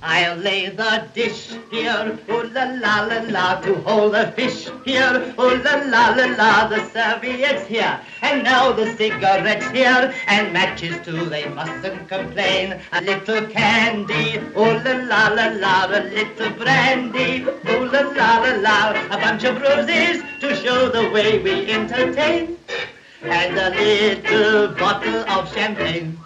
I'll lay the dish here, ooh la la la la, to hold the fish here, ooh la la la la, the serviette's here, and now the cigarettes here, and matches too, they mustn't complain. A little candy, ooh la la la la, a little brandy, ooh la la la la, a bunch of roses to show the way we entertain, and a little bottle of champagne.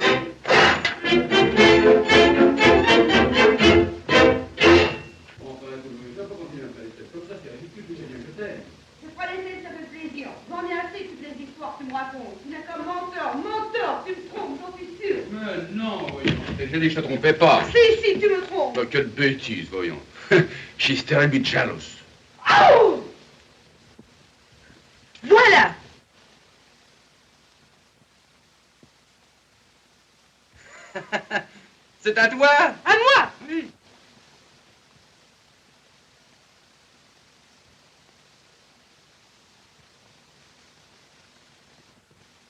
J'ai dit que je te trompais pas. Si, tu me trompes. Bah, quelle bêtise, voyons. She's terribly jealous. Oh! Voilà. C'est à toi? À moi? Oui.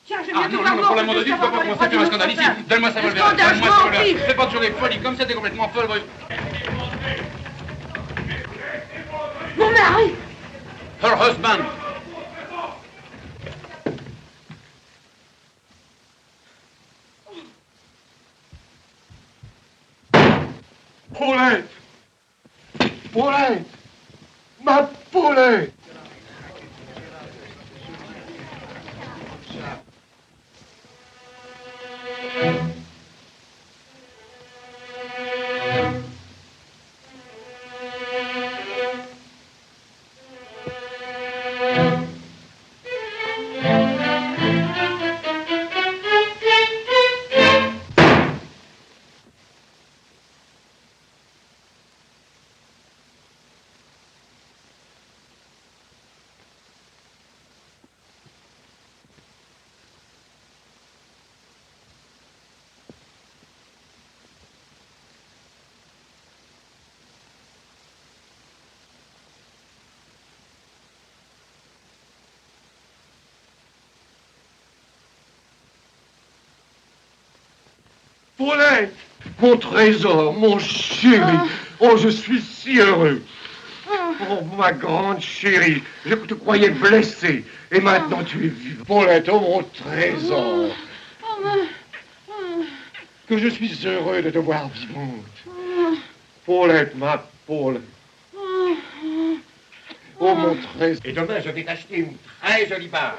Tiens, je Ah non, non, pour l'amour de Dieu, tu peux pas commencer à faire un scandale ici. Donne-moi ça, Volver. Donne-moi ça, Volver. Fais pas toujours des folies comme ça, t'es complètement folle, voyons. Mon mari! Her husband. Paulette! Paulette! Ma Paulette! Paulette! Mon trésor, mon chéri! Oh, je suis si heureux! Oh, ma grande chérie, je te croyais blessée, et maintenant tu es vivante. Paulette, oh mon trésor! Que je suis heureux de te voir vivante. Paulette, ma Paulette. Oh, mon trésor. Et demain, je vais t'acheter une très jolie bague.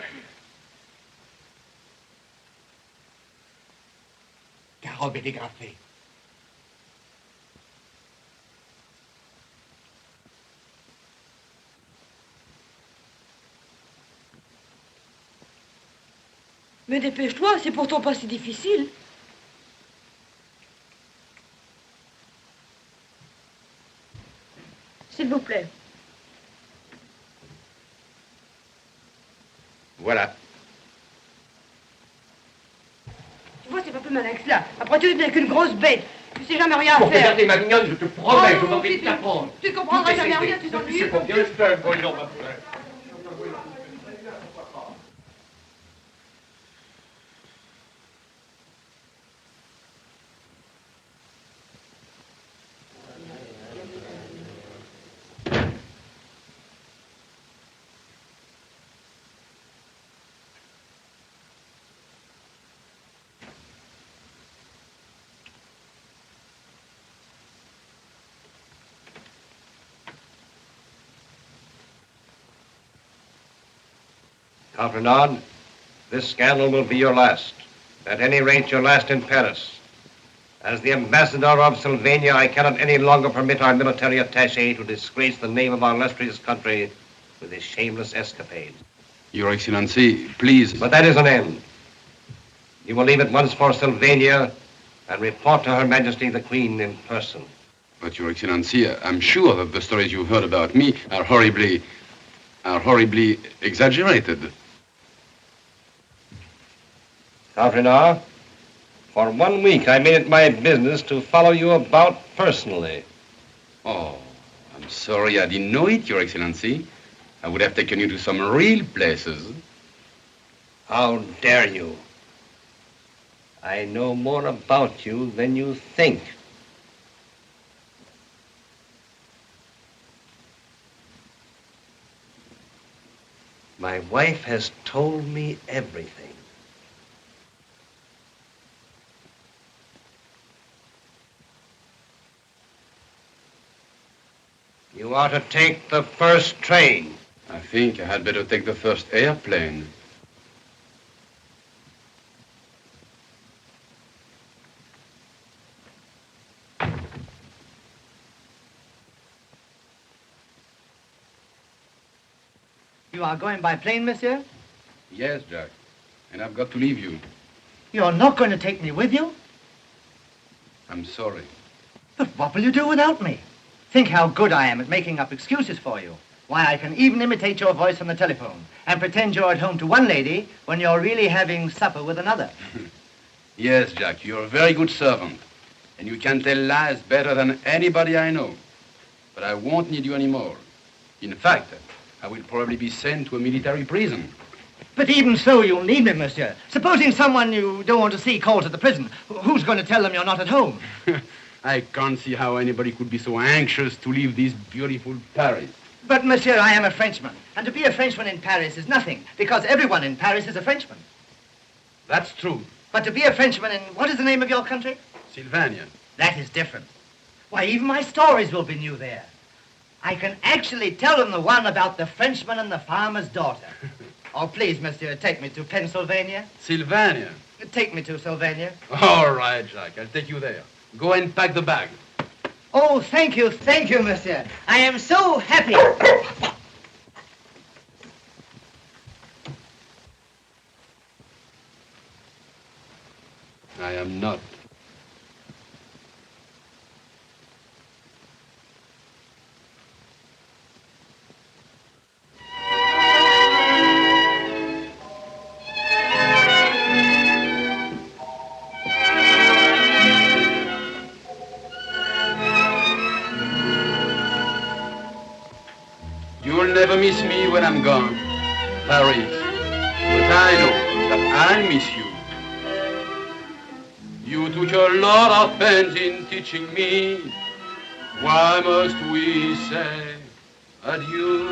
Ta robe est dégrafée. Mais dépêche-toi, c'est pourtant pas si difficile. S'il vous plaît. Voilà. Tu vois, c'est pas plus malin que cela. Après tout, tu n'es qu'une grosse bête. Tu sais jamais rien Pour faire. regarder ma mignonne, je te promets, Oh, je m'en vais tu- t'apprendre. Tu comprendras jamais rien, tu t'ennuies. C'est combien je t'aime, voyons, ma poule. Count Renaud, this scandal will be your last. At any rate, your last in Paris. As the ambassador of Sylvania, I cannot any longer permit our military attaché to disgrace the name of our illustrious country with his shameless escapades. Your Excellency, please. But that is an end. You will leave at once for Sylvania and report to Her Majesty the Queen in person. But Your Excellency, I'm sure that the stories you've heard about me are horribly exaggerated. Count Renaud, for 1 week I made it my business to follow you about personally. Oh, I'm sorry I didn't know it, Your Excellency. I would have taken you to some real places. How dare you? I know more about you than you think. My wife has told me everything. You are to take the first train. I think I had better take the first airplane. You are going by plane, monsieur? Yes, Jack. And I've got to leave you. You're not going to take me with you? I'm sorry. But what will you do without me? Think how good I am at making up excuses for you. Why, I can even imitate your voice on the telephone and pretend you're at home to one lady when you're really having supper with another. Yes, Jack, you're a very good servant. And you can tell lies better than anybody I know. But I won't need you anymore. In fact, I will probably be sent to a military prison. But even so, you'll need me, monsieur. Supposing someone you don't want to see calls at the prison, who's going to tell them you're not at home? I can't see how anybody could be so anxious to leave this beautiful Paris. But, monsieur, I am a Frenchman. And to be a Frenchman in Paris is nothing, because everyone in Paris is a Frenchman. That's true. But to be a Frenchman in, what is the name of your country? Sylvania. That is different. Why, even my stories will be new there. I can actually tell them the one about the Frenchman and the farmer's daughter. Oh, please, monsieur, take me to Pennsylvania. Sylvania? Take me to Sylvania. All right, Jack, I'll take you there. Go and pack the bag. Oh, thank you, monsieur. I am so happy. I am not. You'll never miss me when I'm gone, Paris. But I know that I'll miss you. You took a lot of pains in teaching me. Why must we say adieu?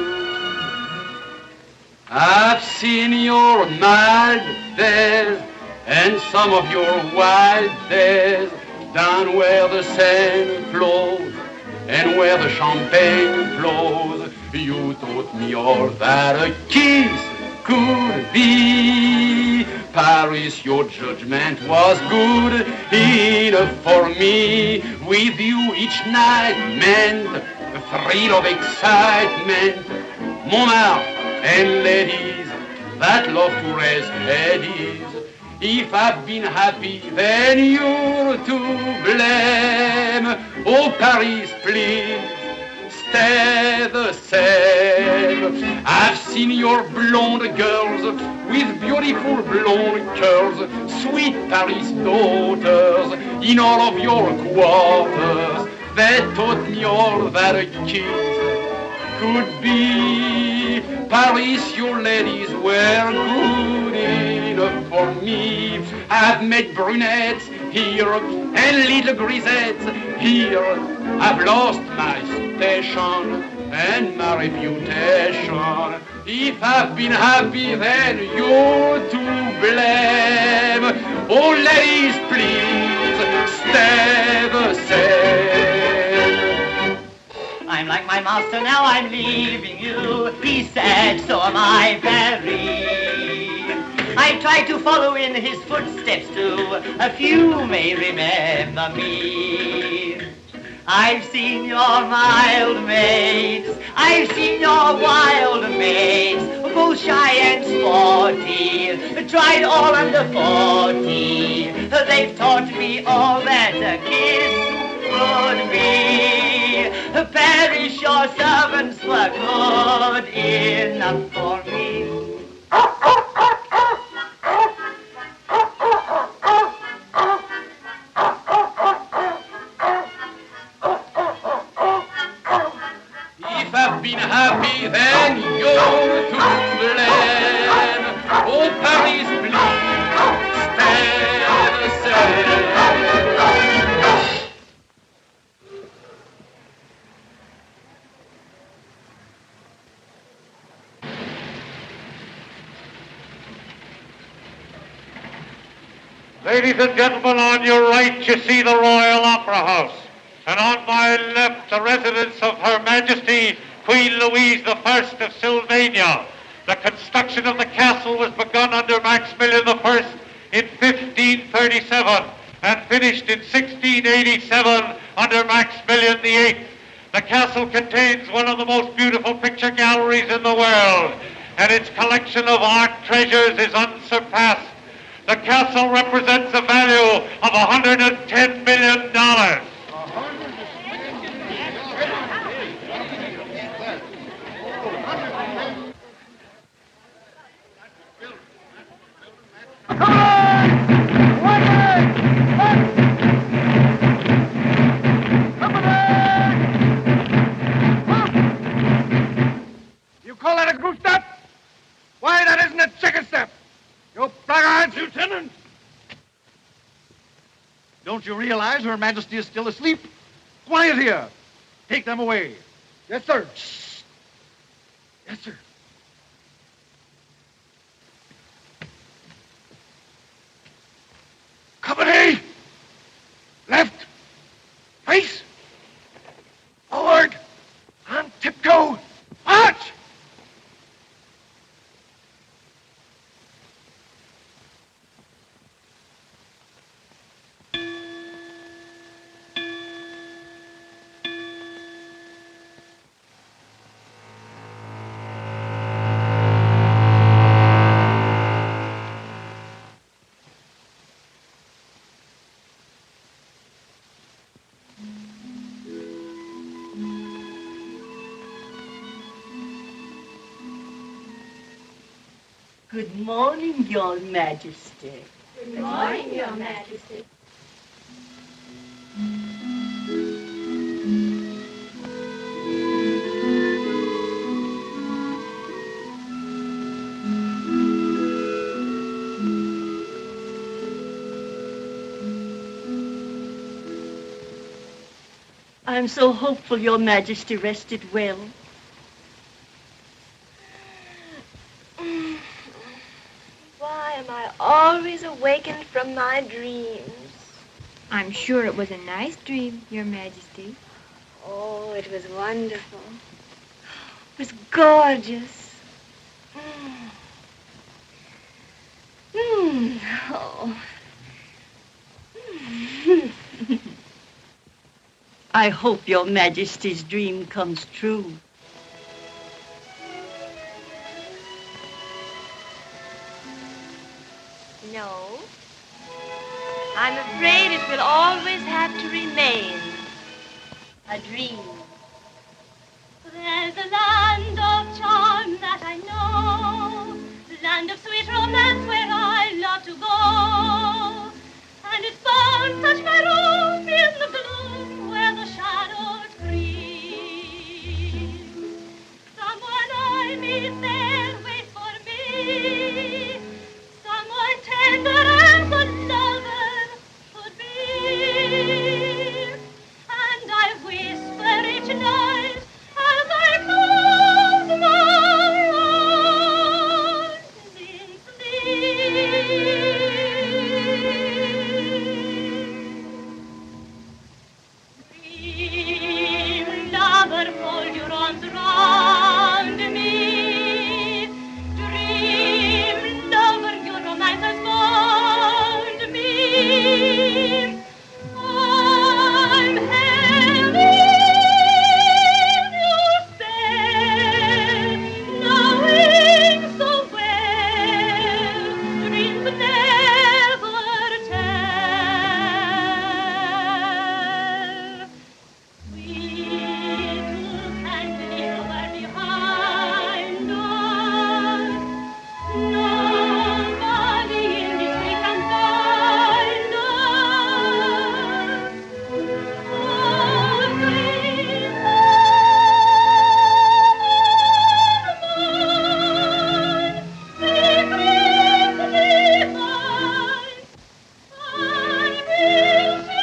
I've seen your mild days and some of your wild days down where the Seine flows and where the champagne flows. You taught me all that a kiss could be. Paris, your judgment was good enough for me. With you each night meant a thrill of excitement. Montmartre and ladies that love to raise headies. If I've been happy, then you're to blame. Oh, Paris, please, stay the same. I've seen your blonde girls with beautiful blonde curls, sweet Paris daughters, in all of your quarters. They taught me all that a kiss could be. Paris, your ladies were good enough for me. I've met brunettes here and little grisettes here. I've lost my station and my reputation. If I've been happy, then you're to blame. Oh, ladies, please, stay the same. I'm like my master, now I'm leaving you. He said, so am I, Paris. I try to follow in his footsteps too. A few may remember me. I've seen your mild maids, I've seen your wild maids, both shy and sporty, tried all under 40. They've taught me all that a kiss would be. Paris, your servants were good enough for me. If I've been happy, then you're to blame. Oh, Paris, please, stay the same. Ladies and gentlemen, on your right you see the Royal Opera House, and on my left the residence of Her Majesty Queen Louise I of Sylvania. The construction of the castle was begun under Maximilian I in 1537 and finished in 1687 under Maximilian VIII. The castle contains one of the most beautiful picture galleries in the world, and its collection of art treasures is unsurpassed. The castle represents a value of $110 million. You call that a goose step? Why, that isn't a chicken step. You blackguards, Lieutenant! Don't you realize Her Majesty is still asleep? Quiet here. Take them away. Yes, sir. Shh. Yes, sir. Company! Left! Face! Forward! On tiptoe! March! Good morning, Your Majesty. Good morning, Your Majesty. I'm so hopeful Your Majesty rested well. Why am I always awakened from my dreams? I'm sure it was a nice dream, Your Majesty. Oh, it was wonderful. It was gorgeous. Oh. I hope Your Majesty's dream comes true. No. I'm afraid it will always have to remain a dream. There's a land of charm that I know, the land of sweet romance where I love to go. And its bound touch my roof in the gloom where the shadows creep. Someone I meet there waits for me, someone tender as a lover should be. And I whisper each night as I close my eyes in sleep. Dream, lover, fold your arms around me. Dream, lover, your romance has bound me. I'm held in your spell, knowing so well, dreams never tell. We two can live behind us. Nobody in this way can find us. Oh, dream mine, secrets divine, I will share with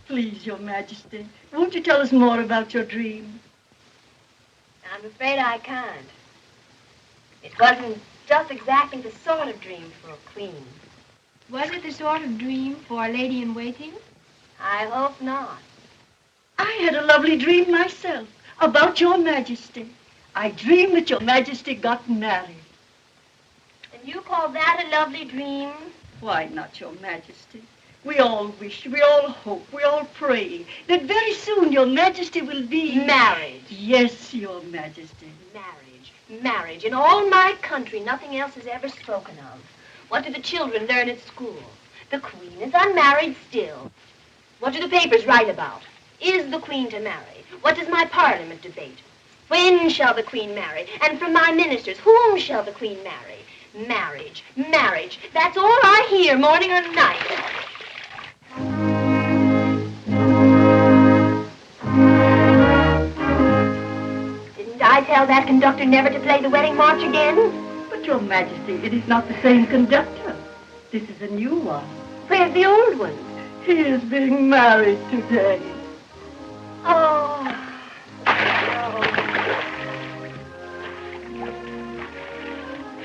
Please, Your Majesty, won't you tell us more about your dream? I'm afraid I can't. It wasn't just exactly the sort of dream for a queen. Was it the sort of dream for a lady-in-waiting? I hope not. I had a lovely dream myself about Your Majesty. I dreamed that Your Majesty got married. And you call that a lovely dream? Why not, Your Majesty? We all wish, we all hope, we all pray that very soon Your Majesty will be... Married. Yes, Your Majesty. Marriage. Marriage. In all my country, nothing else is ever spoken of. What do the children learn at school? The Queen is unmarried still. What do the papers write about? Is the Queen to marry? What does my Parliament debate? When shall the Queen marry? And from my ministers, whom shall the Queen marry? Marriage. Marriage. That's all I hear morning or night. Didn't I tell that conductor never to play the wedding march again? But, Your Majesty, it is not the same conductor. This is a new one. Where's the old one? He is being married today. Oh.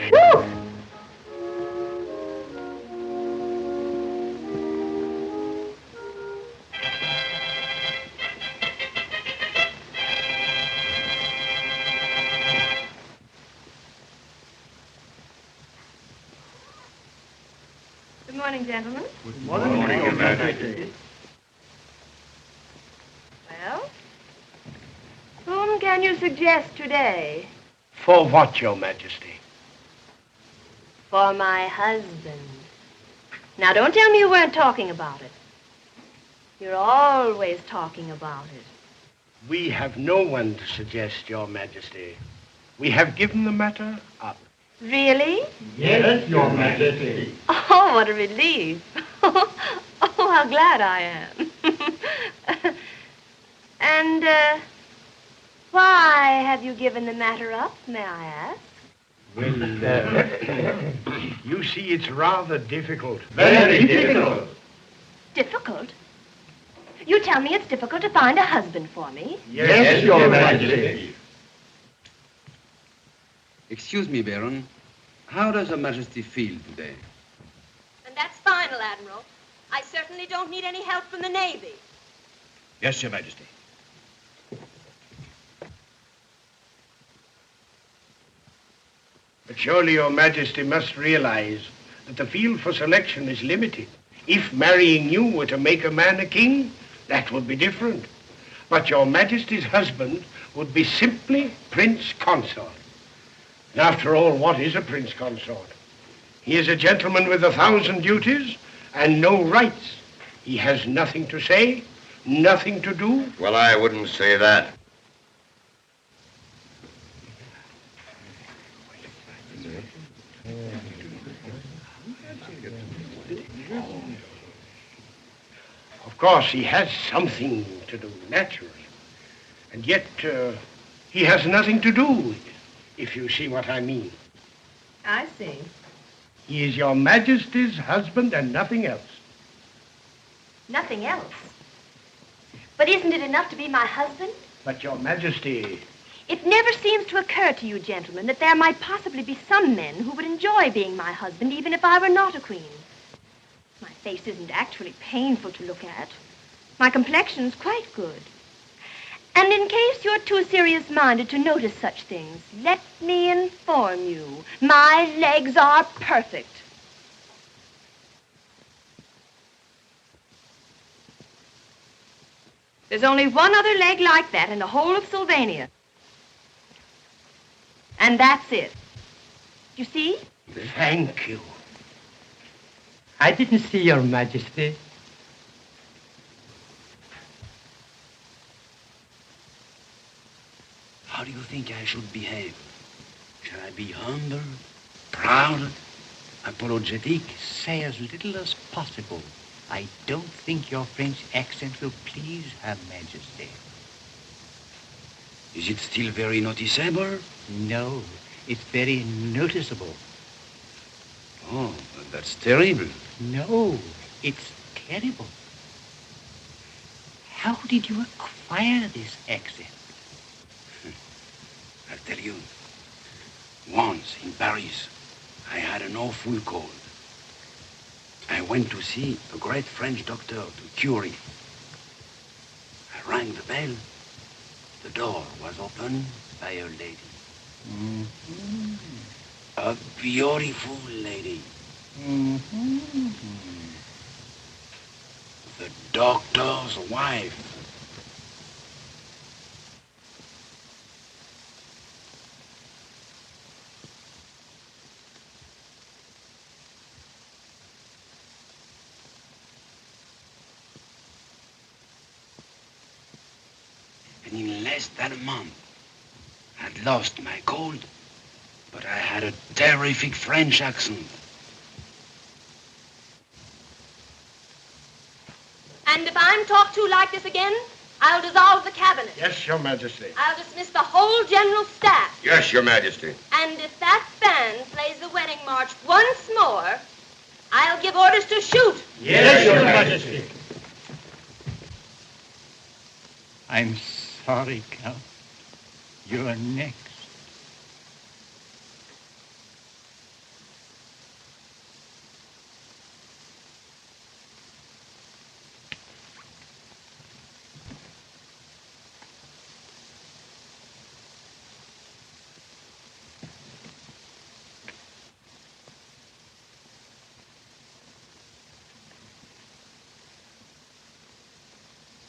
Whew! morning, gentlemen. Good morning, Your Majesty. Well, whom can you suggest today? For what, Your Majesty? For my husband. Now, don't tell me you weren't talking about it. You're always talking about it. We have no one to suggest, Your Majesty. We have given the matter up. Really? Yes, Your Majesty. Oh, what a relief. Oh, how glad I am. And, why have you given the matter up, may I ask? Well, you see, it's rather difficult. Very difficult. Difficult? You tell me it's difficult to find a husband for me? Yes, Your Majesty. Excuse me, Baron. How does Her Majesty feel today? And that's final, Admiral. I certainly don't need any help from the Navy. Yes, Your Majesty. But surely Your Majesty must realize that the field for selection is limited. If marrying you were to make a man a king, that would be different. But Your Majesty's husband would be simply Prince Consort. And after all, what is a Prince Consort? He is a gentleman with 1,000 duties and no rights. He has nothing to say, nothing to do. Well, I wouldn't say that. Of course, he has something to do, naturally. And yet, he has nothing to do, if you see what I mean. I see. He is Your Majesty's husband and nothing else. Nothing else. But isn't it enough to be my husband? But Your Majesty... It never seems to occur to you, gentlemen, that there might possibly be some men who would enjoy being my husband, even if I were not a queen. My face isn't actually painful to look at. My complexion's quite good. And in case you're too serious-minded to notice such things, let me inform you, my legs are perfect. There's only one other leg like that in the whole of Sylvania. And that's it. You see? Thank you. I didn't see Your Majesty. How do you think I should behave? Shall I be humble, proud, apologetic? Say as little as possible. I don't think your French accent will please Her Majesty. Is it still very noticeable? No, it's very noticeable. Oh, that's terrible. No, it's terrible. How did you acquire this accent? I'll tell you. Once in Paris, I had an awful cold. I went to see a great French doctor to cure it. I rang the bell. The door was opened by a lady. Mm-hmm. A beautiful lady. Mm-hmm. The doctor's wife. And in less than a month, I'd lost my cold, but I had a terrific French accent. And if I'm talked to like this again, I'll dissolve the cabinet. Yes, Your Majesty. I'll dismiss the whole general staff. Yes, Your Majesty. And if that band plays the wedding march once more, I'll give orders to shoot. Yes, Your Majesty. I'm sorry, Count. You're next.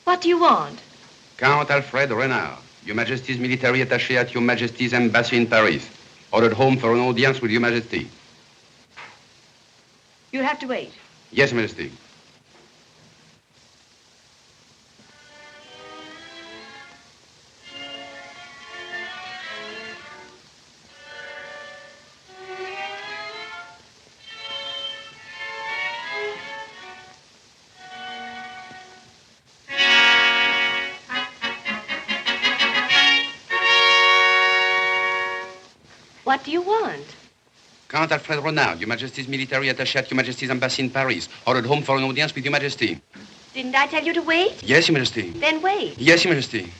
What do you want? Count Alfred Renard, Your Majesty's military attaché at Your Majesty's embassy in Paris. Ordered home for an audience with Your Majesty. You'll have to wait. Yes, Your Majesty. What do you want? Count Alfred Renard, Your Majesty's military attaché at Your Majesty's embassy in Paris. Ordered home for an audience with Your Majesty. Didn't I tell you to wait? Yes, Your Majesty. Then wait. Yes, Your Majesty.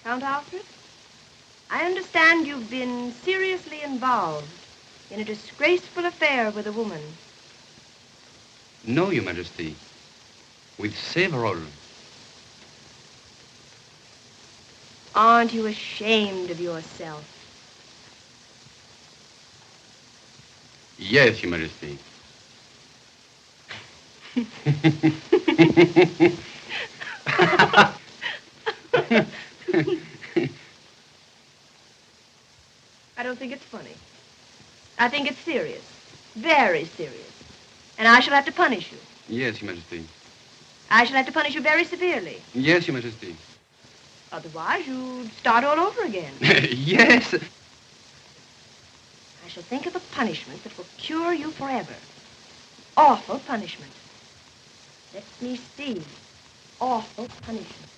Count Alfred, I understand you've been seriously involved in a disgraceful affair with a woman. No, Your Majesty. With several. Aren't you ashamed of yourself? Yes, Your Majesty. I don't think it's funny. I think it's serious. Very serious. And I shall have to punish you. Yes, Your Majesty. I shall have to punish you very severely. Yes, Your Majesty. Otherwise, you'd start all over again. Yes. I shall think of a punishment that will cure you forever. Awful punishment. Let me see. Awful punishment.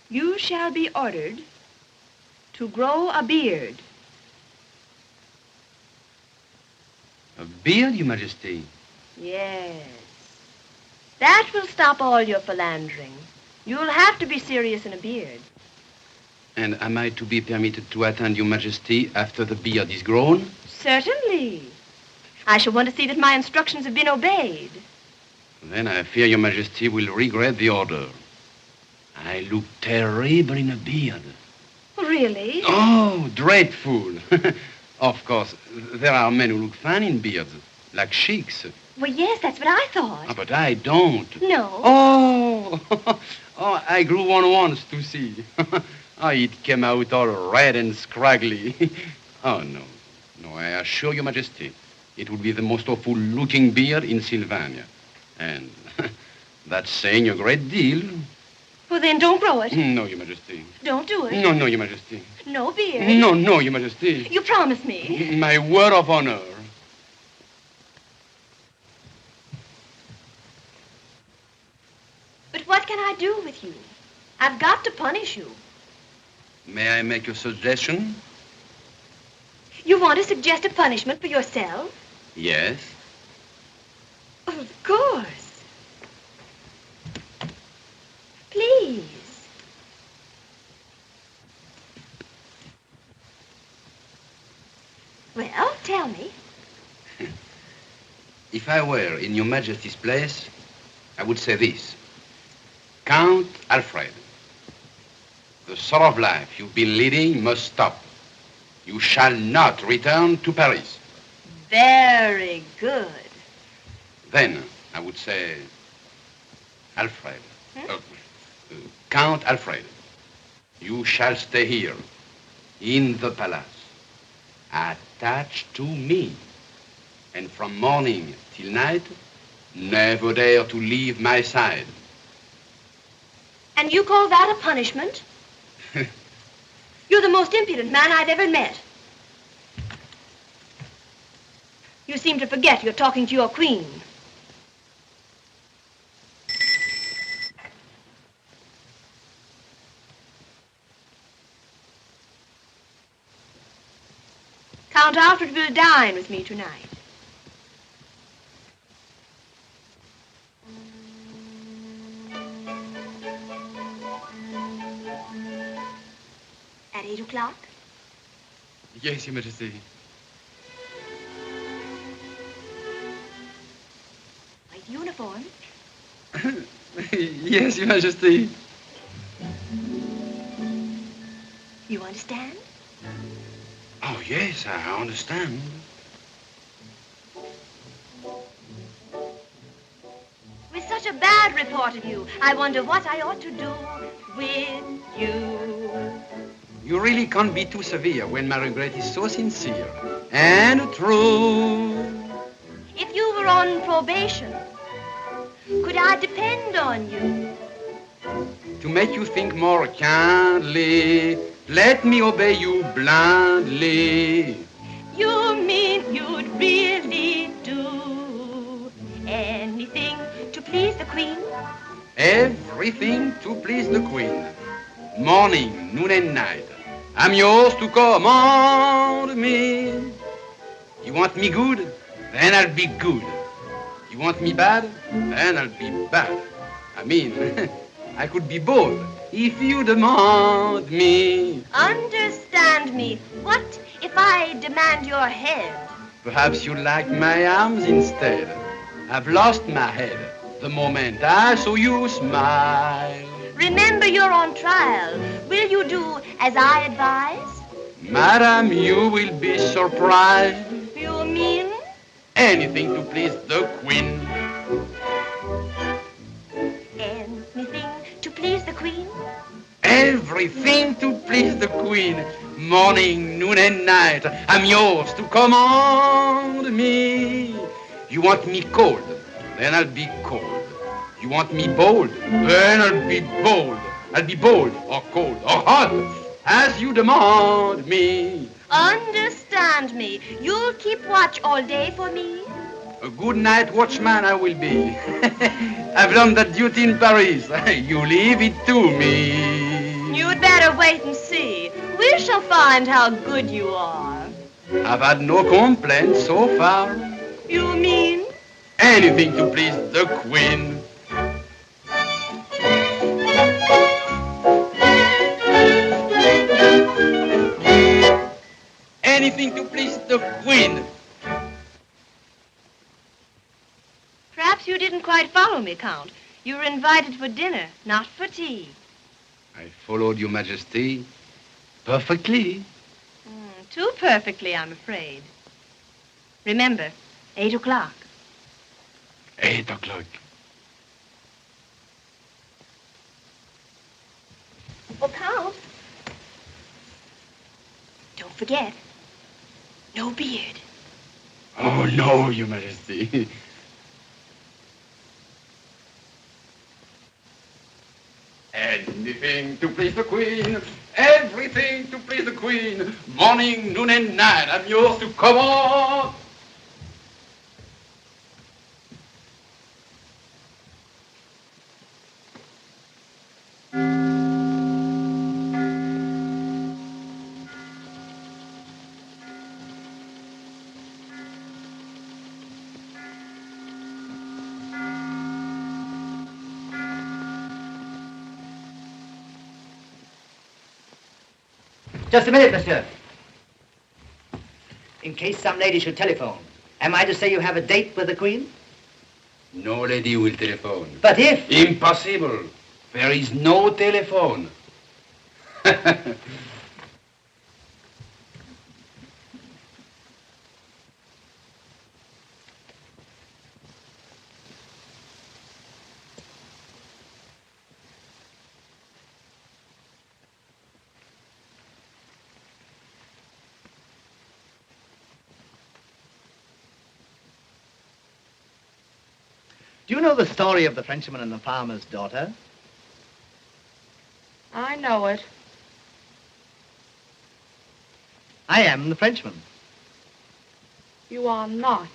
You shall be ordered to grow a beard. A beard, Your Majesty? Yes. That will stop all your philandering. You'll have to be serious in a beard. And am I to be permitted to attend Your Majesty after the beard is grown? Certainly. I shall want to see that my instructions have been obeyed. Then I fear Your Majesty will regret the order. I look terrible in a beard. Really? Oh, dreadful. Of course, there are men who look fine in beards, like sheiks. Well, yes, that's what I thought. Oh, but I don't. No. Oh, oh, I grew one once to see. Oh, it came out all red and scraggly. Oh, no. No, I assure Your Majesty, it would be the most awful-looking beard in Sylvania. And that's saying a great deal. Well, then don't grow it. No, Your Majesty. Don't do it. No, Your Majesty. No beard. No, Your Majesty. You promise me. My word of honor. But what can I do with you? I've got to punish you. May I make a suggestion? You want to suggest a punishment for yourself? Yes. Of course. Please. If I were in Your Majesty's place, I would say this. Count Alfred, the sort of life you've been leading must stop. You shall not return to Paris. Very good. Then I would say, Alfred, Count Alfred, you shall stay here, in the palace, attached to me. And from morning till night, never dare to leave my side. And you call that a punishment? You're the most impudent man I've ever met. You seem to forget you're talking to your queen. Count Alfred will dine with me tonight. At 8 o'clock? Yes, Your Majesty. White uniform? Yes, Your Majesty. You understand? Oh, yes, I understand. With such a bad report of you, I wonder what I ought to do with you. You really can't be too severe when my regret is so sincere and true. If you were on probation, could I depend on you? To make you think more kindly, let me obey you blindly. You mean you'd really do anything to please the queen? Everything to please the queen. Morning, noon and night. I'm yours to command me. You want me good? Then I'll be good. You want me bad? Then I'll be bad. I mean, I could be both if you demand me. Understand me. What if I demand your head? Perhaps you'd like my arms instead. I've lost my head the moment I saw you smile. Remember you're on trial. Will you do as I advise? Madam, you will be surprised. You mean? Anything to please the queen. Anything to please the queen? Everything to please the queen. Morning, noon and night, I'm yours to command me. You want me cold, then I'll be cold. You want me bold, then I'll be bold. I'll be bold or cold or hot, as you demand me. Understand me. You'll keep watch all day for me? A good night watchman I will be. I've learned that duty in Paris. You leave it to me. You'd better wait and see. We shall find how good you are. I've had no complaints so far. You mean? Anything to please the queen. Anything to please the queen. Perhaps you didn't quite follow me, Count. You were invited for dinner, not for tea. I followed Your Majesty perfectly. Too perfectly, I'm afraid. Remember, 8 o'clock. 8 o'clock. Oh, Count. Don't forget, no beard. Oh, no, Your Majesty. Anything to please the queen. Everything to please the queen. Morning, noon, and night, I'm yours to command. Just a minute, monsieur. In case some lady should telephone, Am I to say you have a date with the Queen? No lady will telephone. But if... Impossible. There is no telephone. Do you know the story of the Frenchman and the farmer's daughter? I know it. I am the Frenchman. You are not.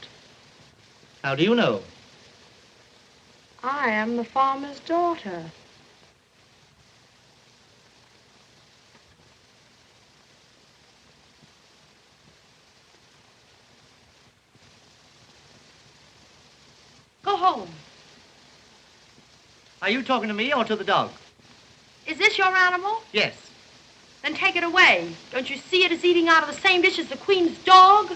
How do you know? I am the farmer's daughter. Go home. Are you talking to me or to the dog? Is this your animal? Yes. Then take it away. Don't you see it is eating out of the same dish as the Queen's dog?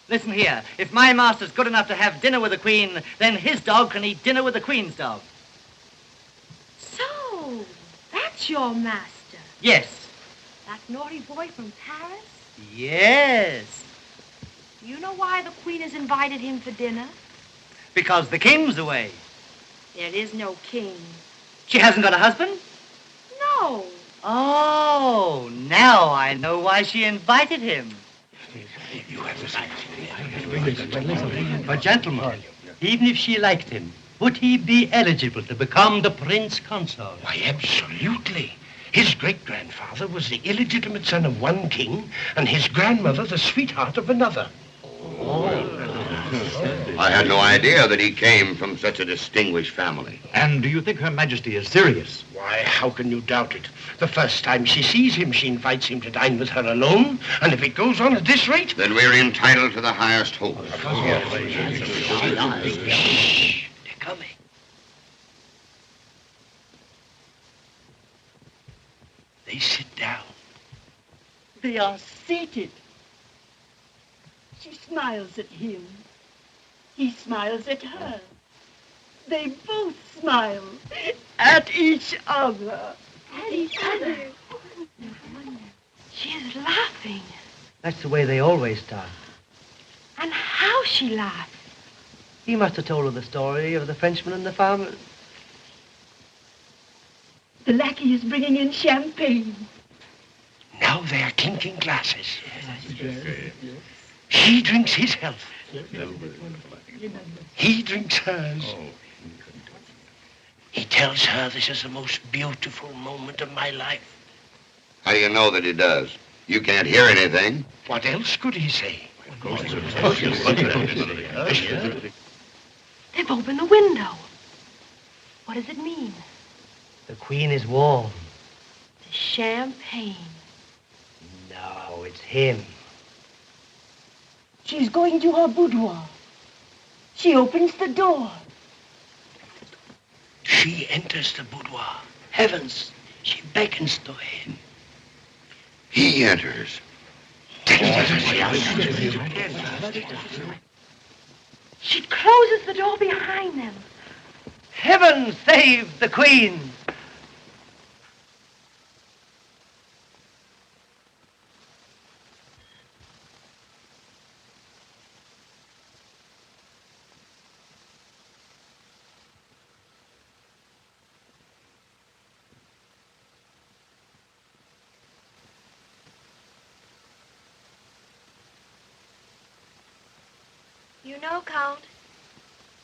Listen here. If my master's good enough to have dinner with the Queen, then his dog can eat dinner with the Queen's dog. So, that's your master. Yes. That naughty boy from Paris? Yes. You know why the Queen has invited him for dinner? Because the king's away. There is no king. She hasn't got a husband? No. Oh, now I know why she invited him. But gentlemen, even if she liked him, would he be eligible to become the Prince Consort? Why, absolutely. His great-grandfather was the illegitimate son of one king, and his grandmother the sweetheart of another. I had no idea that he came from such a distinguished family. And do you think Her Majesty is serious? Why, how can you doubt it? The first time she sees him, she invites him to dine with her alone, and if it goes on at this rate... Then we're entitled to the highest hope. Shh, they're coming. They sit down. They are seated. She smiles at him. He smiles at her. They both smile at each other. At each other. She is laughing. That's the way they always start. And how she laughs. He must have told her the story of the Frenchman and the farmer. The lackey is bringing in champagne. Now they are clinking glasses. She drinks his health. He drinks hers. He tells her this is the most beautiful moment of my life. How do you know that he does? You can't hear anything. What else could he say? They've opened the window. What does it mean? The Queen is warm. The champagne. No, it's him. She's going to her boudoir. She opens the door. She enters the boudoir. Heavens, she beckons to him. He enters. She closes the door behind them. Heaven save the Queen! You know, Count,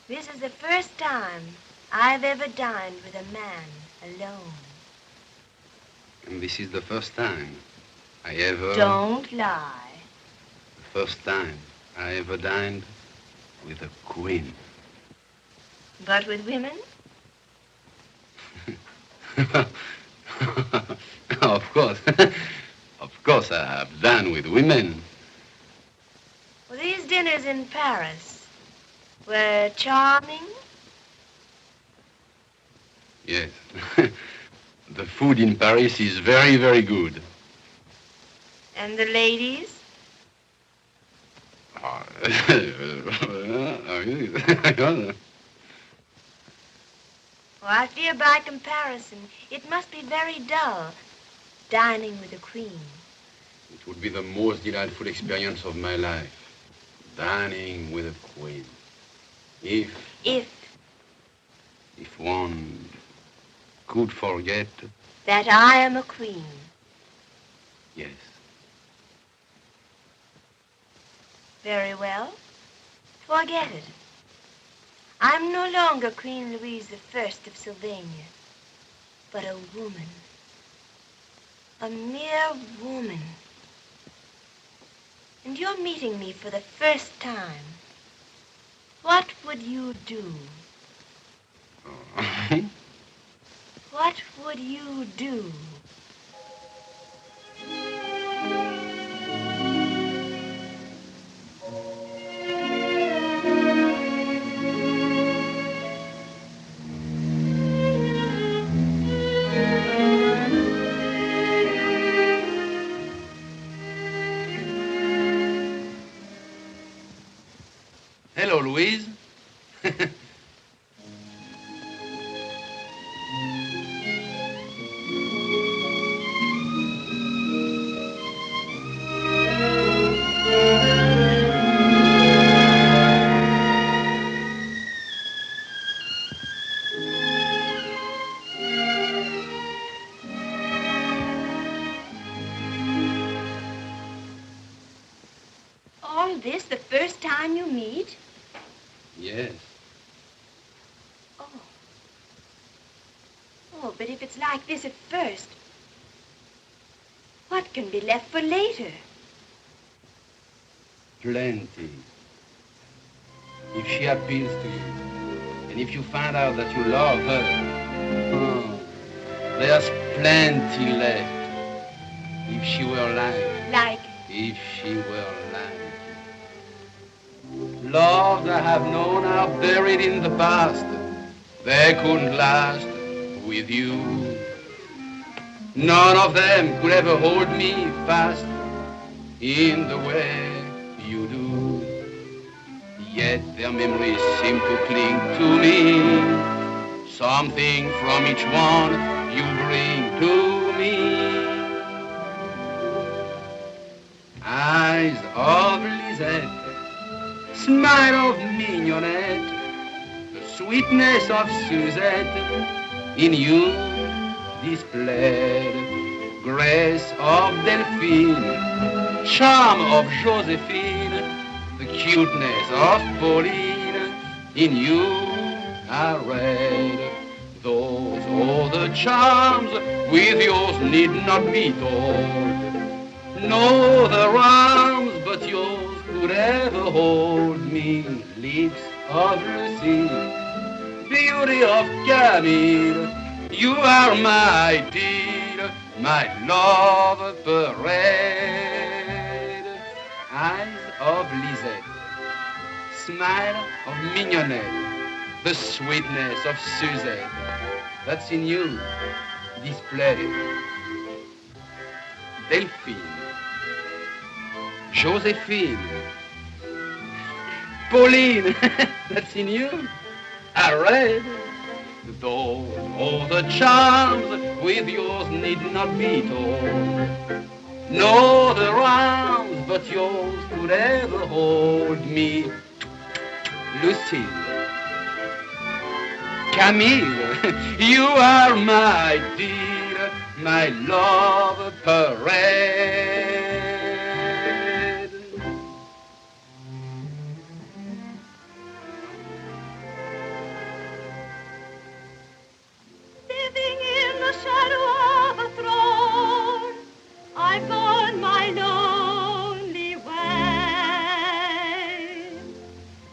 this is the first time I've ever dined with a man alone. And this is the first time I ever... Don't lie. The first time I ever dined with a queen. But with women? Of course. Of course, I have dined with women. Well, these dinners in Paris were charming. Yes. The food in Paris is very, very good. And the ladies? Well, I fear by comparison, it must be very dull, dining with a queen. It would be the most delightful experience of my life, dining with a queen. If one could forget... that I am a queen. Yes. Very well. Forget it. I'm no longer Queen Louise I of Sylvania, but a woman. A mere woman. And you're meeting me for the first time. What would you do? What would you do? Hello, Louise. All this the first time you meet? Yes. Oh, but if it's like this at first, what can be left for later? Plenty. If she appeals to you, and if you find out that you love her, there's plenty left. If she were like... If she were like... Loves I have known are buried in the past. They couldn't last with you. None of them could ever hold me fast in the way you do. Yet their memories seem to cling to me. Something from each one you bring to me. Eyes of Lisette, smile of Mignonette, the sweetness of Suzette in you displayed, grace of Delphine, charm of Josephine, the cuteness of Pauline in you I read. Those other charms with yours need not be told. No other arms but yours could ever hold me. Lips of Lucie, beauty of Camille, you are my dear, my love parade. Eyes of Lisette, smile of Mignonette, the sweetness of Suzette, that's in you displayed. Delphine, Josephine, Pauline, that's in you. I read. Those other charms with yours need not be told. No other arms but yours could ever hold me. Lucille, Camille, you are my dear, my love parade. Living in the shadow of a throne, I've gone my lonely way.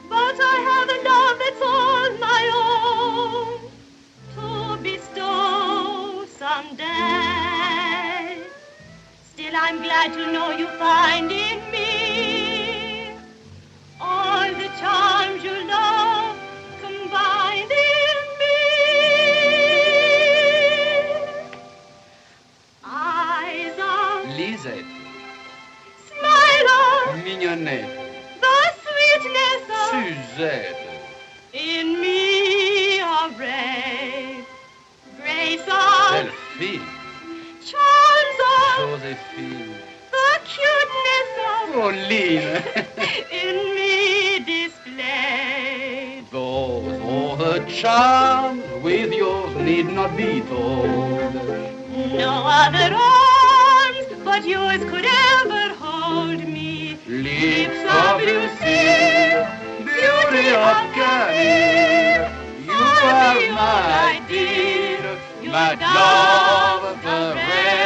But I have a love that's all my own to bestow someday. Still I'm glad to know you find in me all the charms you love combined in me. Eyes of Lisette, smile of Mignonette, the red. In me are red, grace of Delphine. charms of Josephine. the cuteness of Pauline. in me displayed. Those are the charms with yours need not be told. No other arms but yours could ever hold me. Lips of Lucille, beauty of Camille, you are my dear, my dove the red.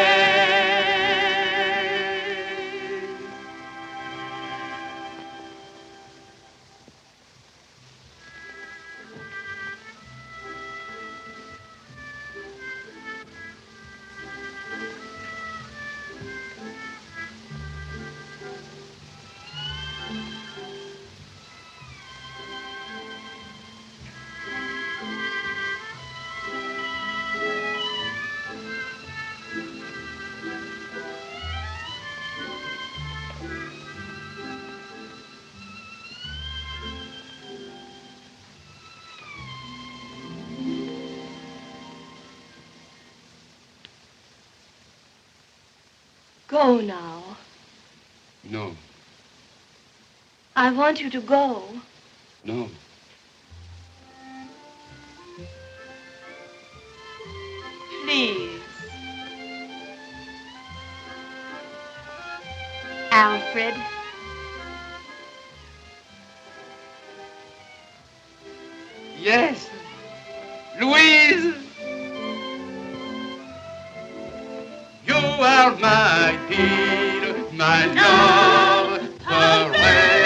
Go now. No, I want you to go. no. Please. Alfred. Yes, Louise! You are my dear, my love, the red.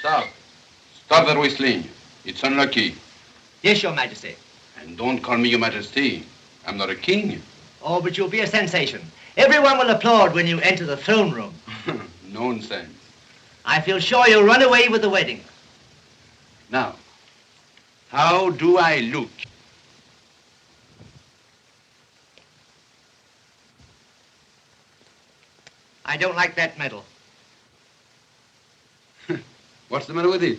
Stop. Stop that whistling. It's unlucky. Yes, Your Majesty. And don't call me Your Majesty. I'm not a king. Oh, but you'll be a sensation. Everyone will applaud when you enter the throne room. Nonsense. I feel sure you'll run away with the wedding. Now, how do I look? I don't like that medal. What's the matter with it?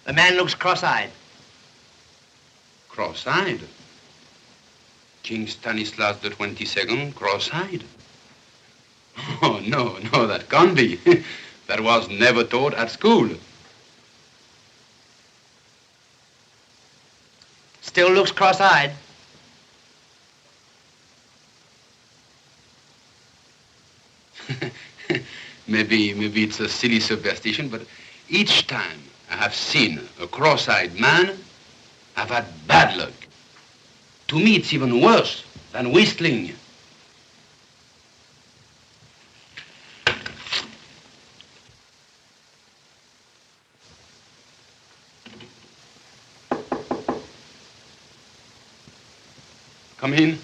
The man looks cross-eyed. Cross-eyed? King Stanislaus the 22nd, cross-eyed? Oh, no, that can't be. That was never taught at school. Still looks cross-eyed. Maybe it's a silly superstition, but each time I have seen a cross-eyed man, I've had bad luck. To me, it's even worse than whistling. Come in.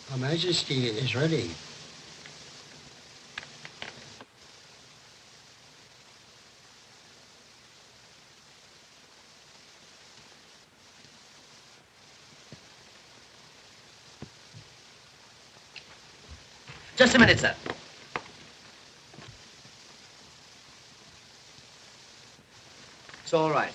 Her Majesty is ready. Just a minute, sir. It's all right.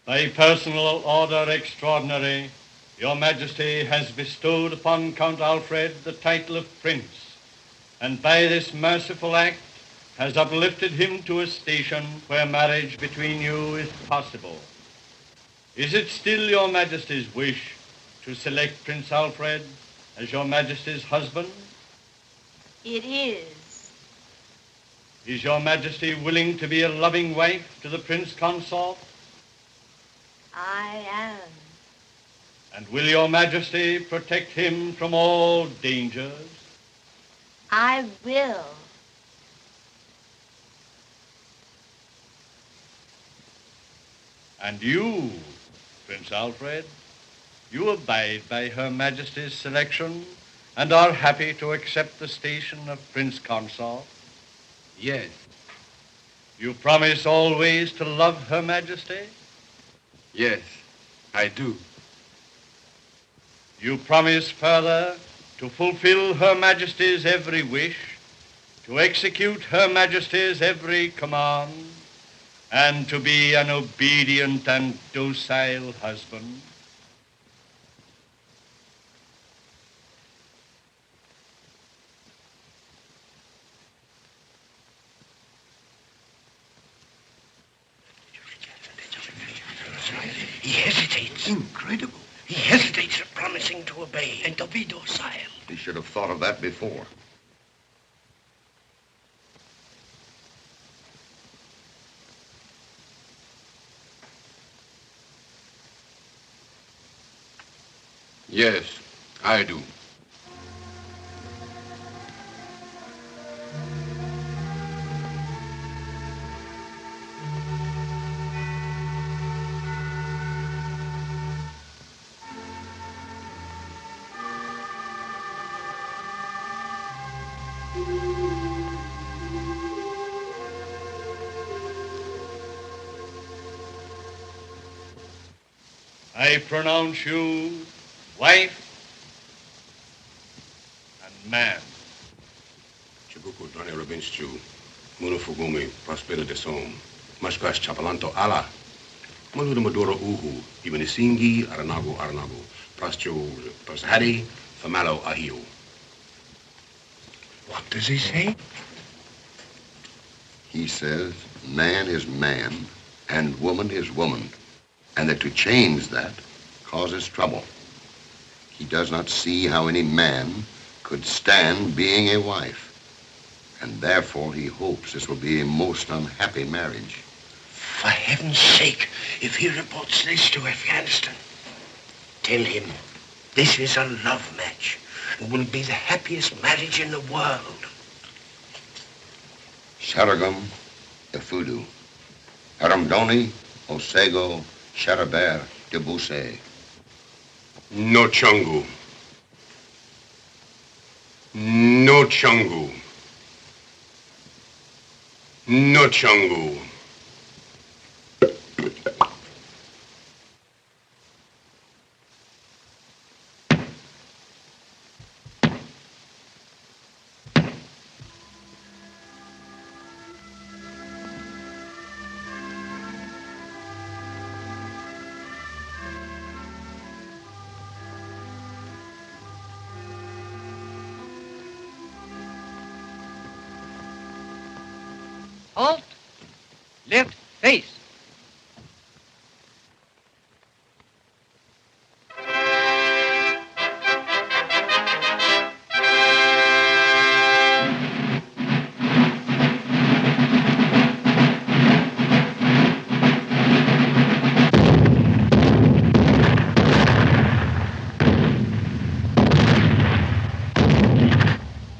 By personal order extraordinary, your Majesty has bestowed upon Count Alfred the title of Prince, and by this merciful act has uplifted him to a station where marriage between you is possible. Is it still your Majesty's wish to select Prince Alfred as your Majesty's husband? It is. Is your Majesty willing to be a loving wife to the Prince Consort? I am. And will your Majesty protect him from all dangers? I will. And you, Prince Alfred, you abide by Her Majesty's selection and are happy to accept the station of Prince Consort? Yes. You promise always to love Her Majesty? Yes, I do. You promise further to fulfill Her Majesty's every wish, to execute Her Majesty's every command, and to be an obedient and docile husband? He hesitates. Incredible. He hesitates at promising to obey and to be docile. He should have thought of that before. Yes, I do. I pronounce you wife and man. Chibuku Doni Rabinchu, Munufugumi, Prospero de Som, Mashkash Chapalanto Ala, Maluda Maduro Uhu, Ibanisingi, Aranago Aranago, Prastio Prashadi, Famalo Ahio. What does he say? He says man is man and woman is woman, and that to change that causes trouble. He does not see how any man could stand being a wife, and therefore he hopes this will be a most unhappy marriage. For heaven's sake, if he reports this to Afghanistan, tell him this is a love match and will be the happiest marriage in the world. Sharagam, Efudu, Haramdoni, Osego, Sharaber, Debuse. No Chungu. No Chungu. No Chungu. Halt! Left face.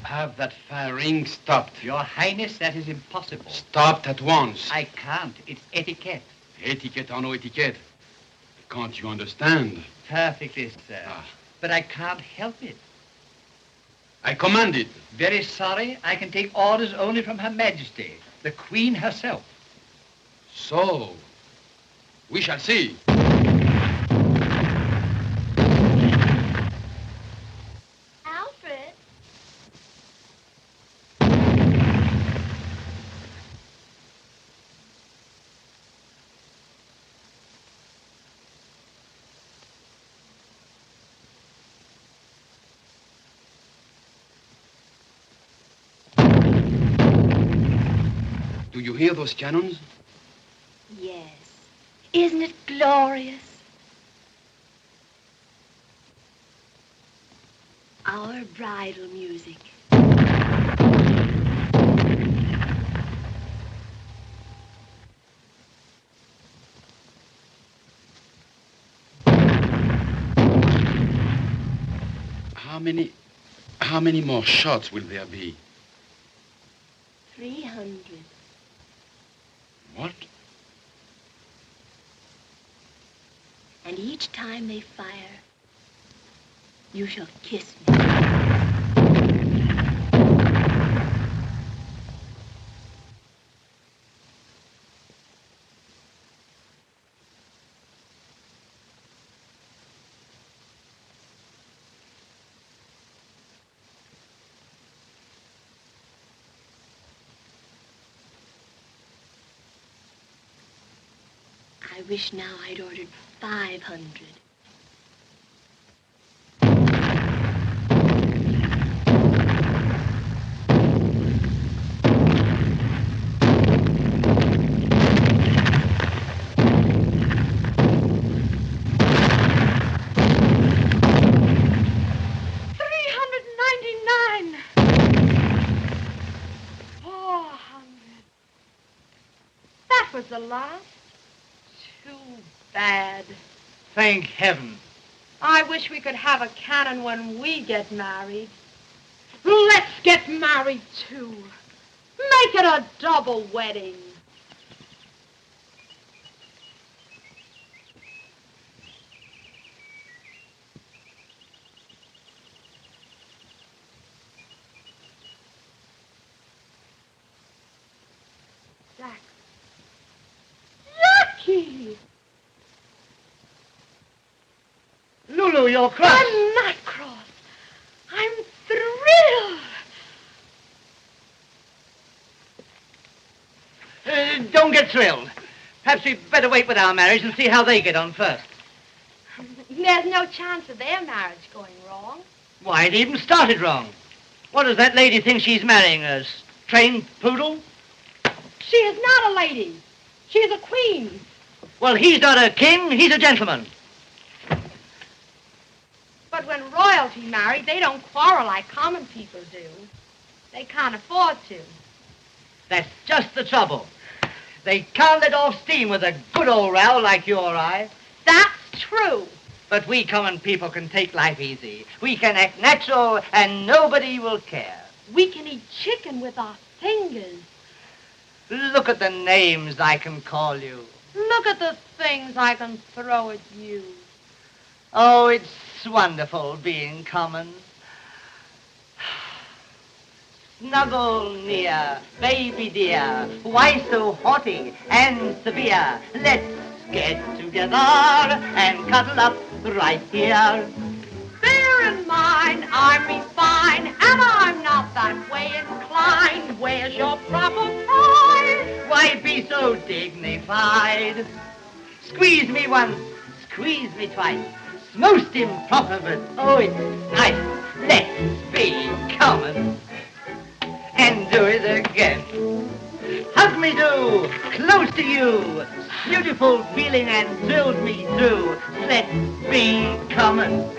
Have that firing stopped. Your Highness, that is impossible. Stopped at once. I can't. It's etiquette. Etiquette or no etiquette. Can't you understand? Perfectly, sir. But I can't help it. I command it. Very sorry. I can take orders only from Her Majesty, the Queen herself. So, we shall see. Alfred? Do you hear those cannons? Yes. Isn't it glorious? Our bridal music. How many more shots will there be? 300. What? And each time they fire, you shall kiss me. I wish now I'd ordered 500. That was the last. Too bad. Thank heaven. I wish we could have a cannon when we get married. Let's get married, too. Make it a double wedding. Jack. Jackie! Lulu, you're cross. I'm not cross. I'm thrilled. Don't get thrilled. Perhaps we'd better wait with our marriage and see how they get on first. There's no chance of their marriage going wrong. Why, it even started wrong. What does that lady think she's marrying, a trained poodle? She is not a lady. She is a queen. Well, he's not a king, he's a gentleman. But when royalty married, they don't quarrel like common people do. They can't afford to. That's just the trouble. They can't let off steam with a good old row like you or I. That's true. But we common people can take life easy. We can act natural and nobody will care. We can eat chicken with our fingers. Look at the names I can call you. Look at the things I can throw at you. Oh, it's wonderful being common. Snuggle near, baby dear, why so haughty and severe? Let's get together and cuddle up right here. Bear in mind, I'm refined, and I'm not that way inclined. Where's your proper pride? Why be so dignified? Squeeze me once, squeeze me twice. Most improper, but oh, it's nice. Let's be common and do it again. Hug me do, close to you. Beautiful feeling and thrills me through. Let's be common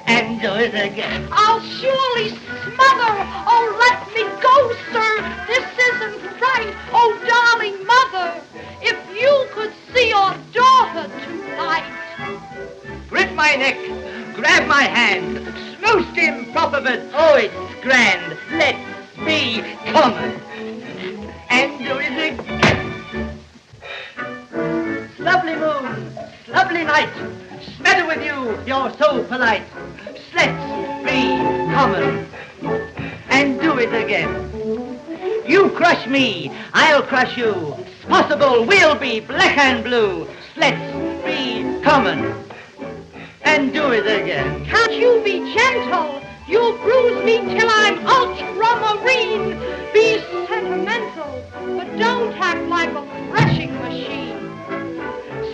and do it again. I'll surely smother. Oh, let me go, sir. This isn't right. Oh, darling mother, if you could see your daughter tonight. Grip my neck, grab my hand. Most improper, but oh, it's grand. Let's be common and do it again. Lovely moon, lovely night. Smatter with you, you're so polite. Let's be common and do it again. You crush me, I'll crush you. Possible we'll be black and blue. Let's be common and do it again. Can't you be gentle? You'll bruise me till I'm ultramarine. Be sentimental, but don't act like a threshing machine.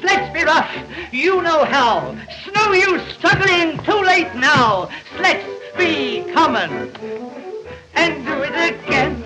Let's be rough, you know how. Snow you struggling, too late now. Let's be common and do it again.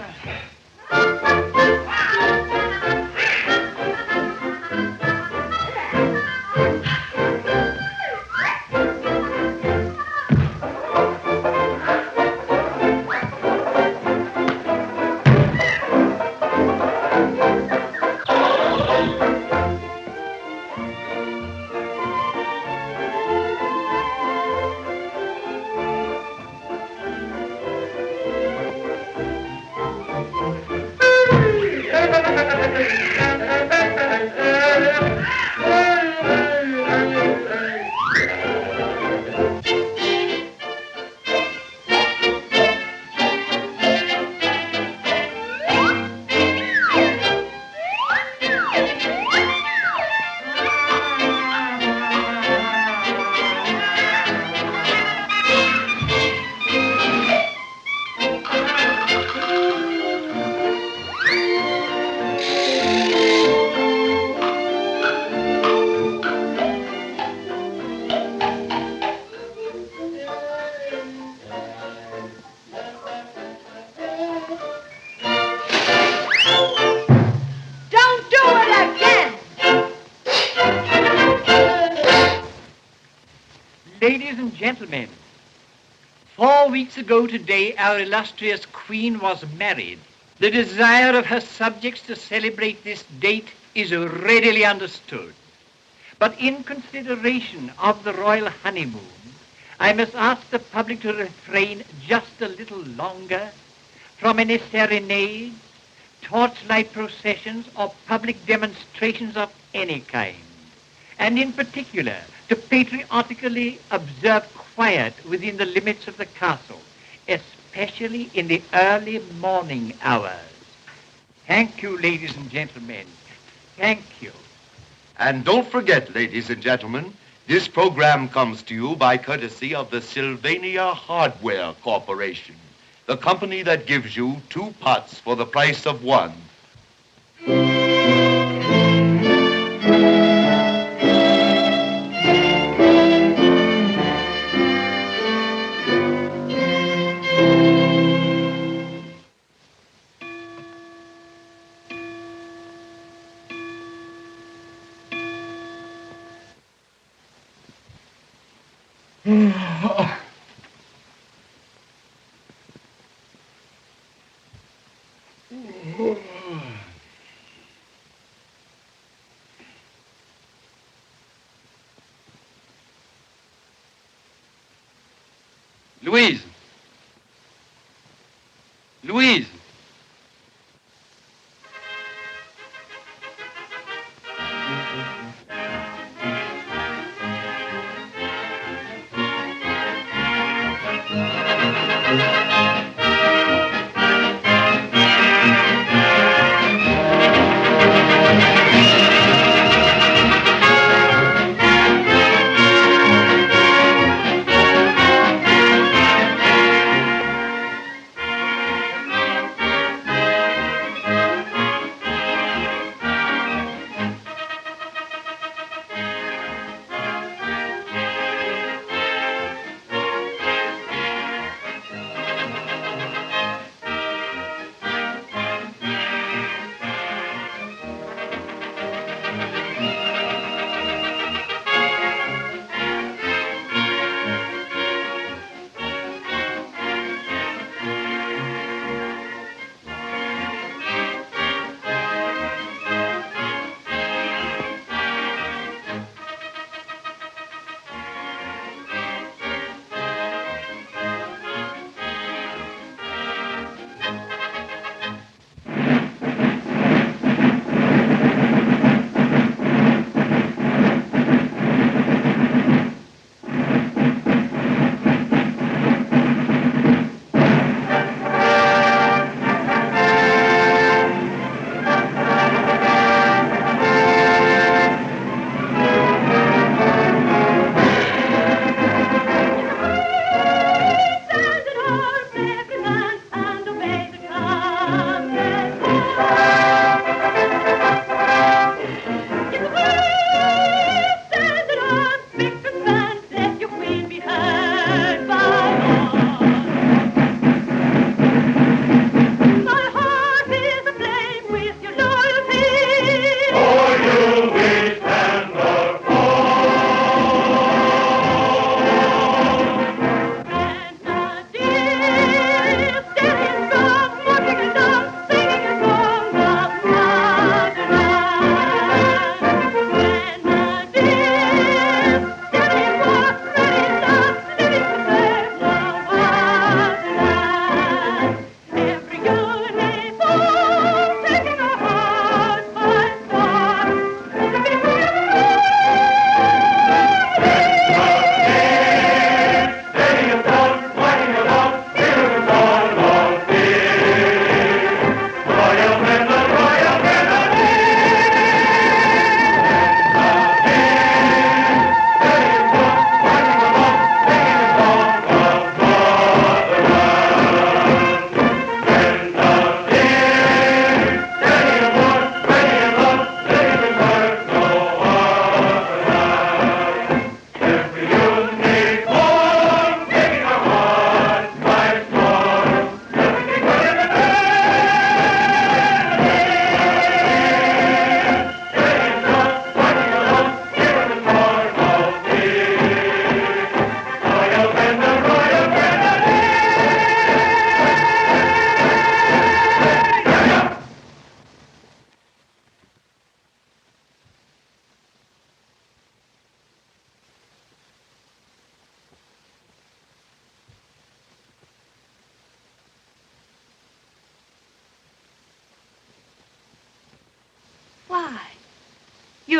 Don't do it again! Ladies and gentlemen, 4 weeks ago today, our illustrious queen was married. The desire of her subjects to celebrate this date is readily understood. But in consideration of the royal honeymoon, I must ask the public to refrain just a little longer from any serenades, torchlight processions, or public demonstrations of any kind, and in particular to patriotically observe quiet within the limits of the castle, especially in the early morning hours. Thank you, ladies and gentlemen. Thank you. And don't forget, ladies and gentlemen, this program comes to you by courtesy of the Sylvania Hardware Corporation, the company that gives you 2 pots for the price of 1. Louise! Louise!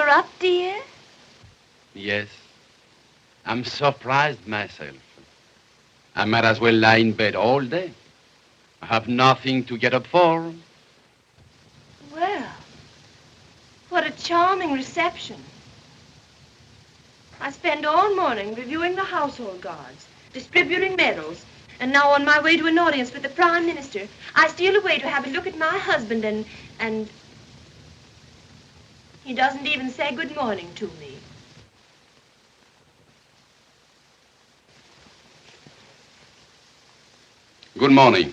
You're up, dear? Yes. I'm surprised myself. I might as well lie in bed all day. I have nothing to get up for. Well, what a charming reception. I spend all morning reviewing the household gods, distributing medals, and now on my way to an audience with the Prime Minister, I steal away to have a look at my husband and he doesn't even say good morning to me. Good morning.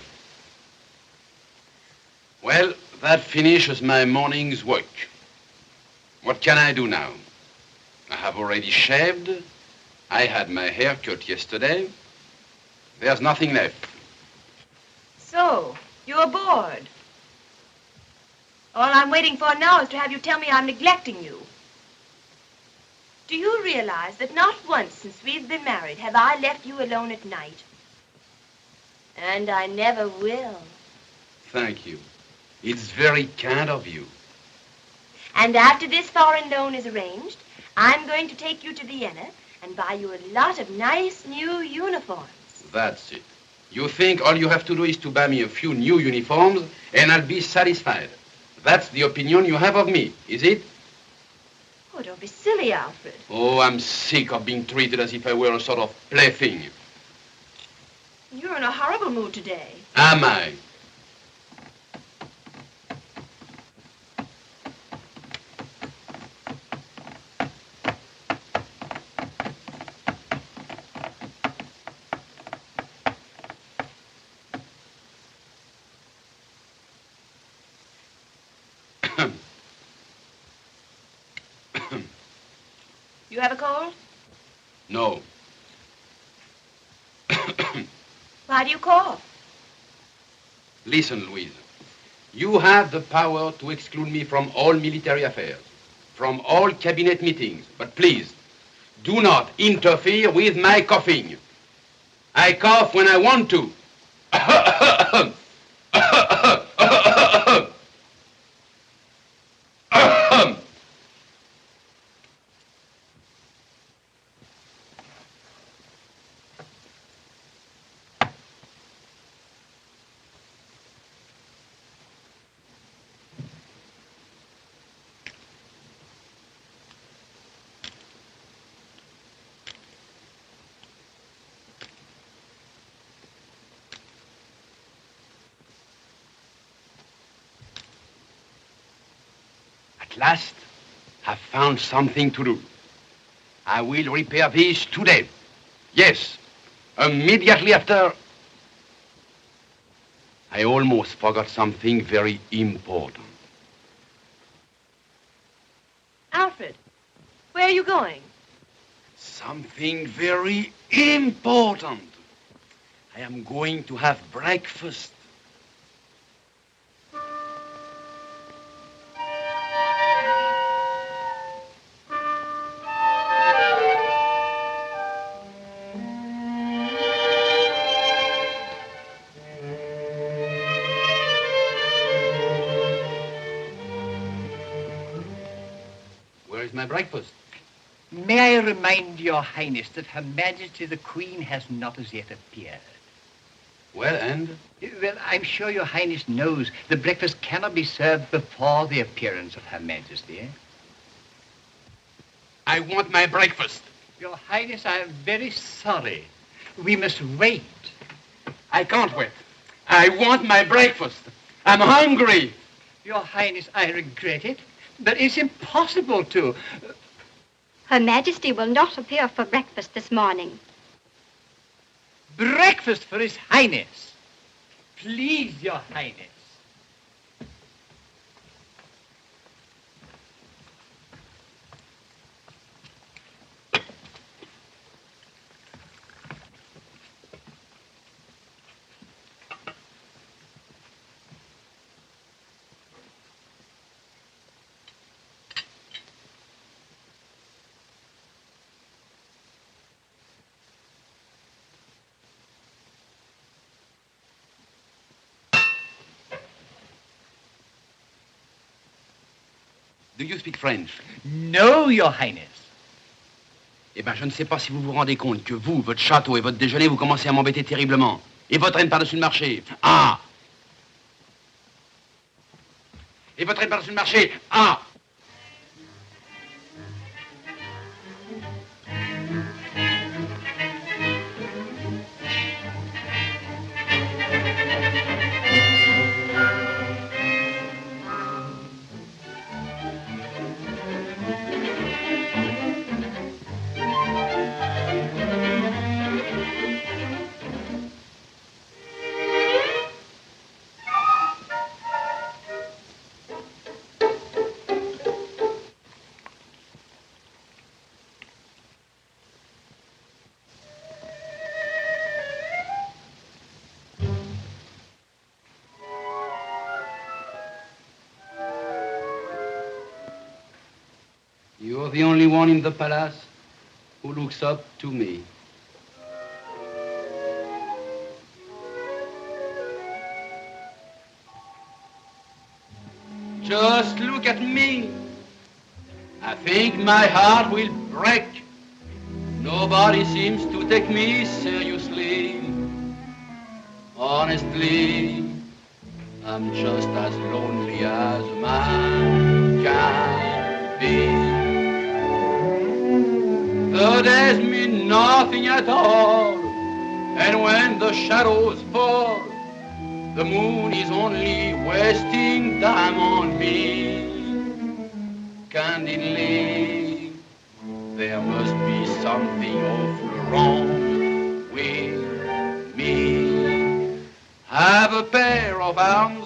Well, that finishes my morning's work. What can I do now? I have already shaved. I had my hair cut yesterday. There's nothing left. So, you're bored. All I'm waiting for now is to have you tell me I'm neglecting you. Do you realize that not once since we've been married have I left you alone at night? And I never will. Thank you. It's very kind of you. And after this foreign loan is arranged, I'm going to take you to Vienna and buy you a lot of nice new uniforms. That's it. You think all you have to do is to buy me a few new uniforms and I'll be satisfied. That's the opinion you have of me, is it? Oh, don't be silly, Alfred. Oh, I'm sick of being treated as if I were a sort of plaything. You're in a horrible mood today. Am I? You have a cold? No. Why do you cough? Listen, Louise. You have the power to exclude me from all military affairs, from all cabinet meetings. But please, do not interfere with my coughing. I cough when I want to. At last, I've found something to do. I will repair these today. Yes, immediately after. I almost forgot something very important. Alfred, where are you going? Something very important. I am going to have breakfast. Where is my breakfast? May I remind your Highness that Her Majesty the Queen has not as yet appeared. Well, and? Well, I'm sure your Highness knows the breakfast cannot be served before the appearance of Her Majesty, eh? I want my breakfast. Your Highness, I am very sorry. We must wait. I can't wait. I want my breakfast. I'm hungry. Your Highness, I regret it, but it's impossible to. Her Majesty will not appear for breakfast this morning. Breakfast for His Highness. Please, Your Highness. Do you speak French? No, Your Highness. Eh bien, je ne sais pas si vous vous rendez compte que vous, votre château et votre déjeuner, vous commencez à m'embêter terriblement. Et votre reine par-dessus le marché. Ah! Et votre reine par-dessus le marché. Ah! You're the only one in the palace who looks up to me. Just look at me. I think my heart will break. Nobody seems to take me seriously. Honestly, I'm just as lonely as a man can be. The days mean nothing at all, and when the shadows fall, the moon is only wasting time on me. Candidly, there must be something awful wrong with me. Have a pair of arms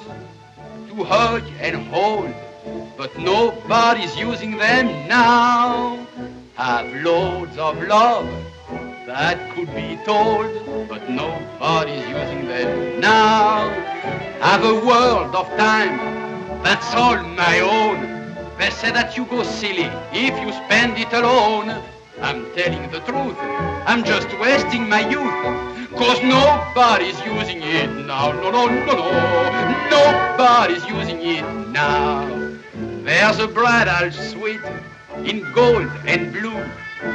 to hug and hold, but nobody's using them now. Have loads of love that could be told, but nobody's using them now. Have a world of time, that's all my own. They say that you go silly if you spend it alone. I'm telling the truth, I'm just wasting my youth, 'cause nobody's using it now. No, no, no, no, nobody's using it now. There's a bridal suite in gold and blue,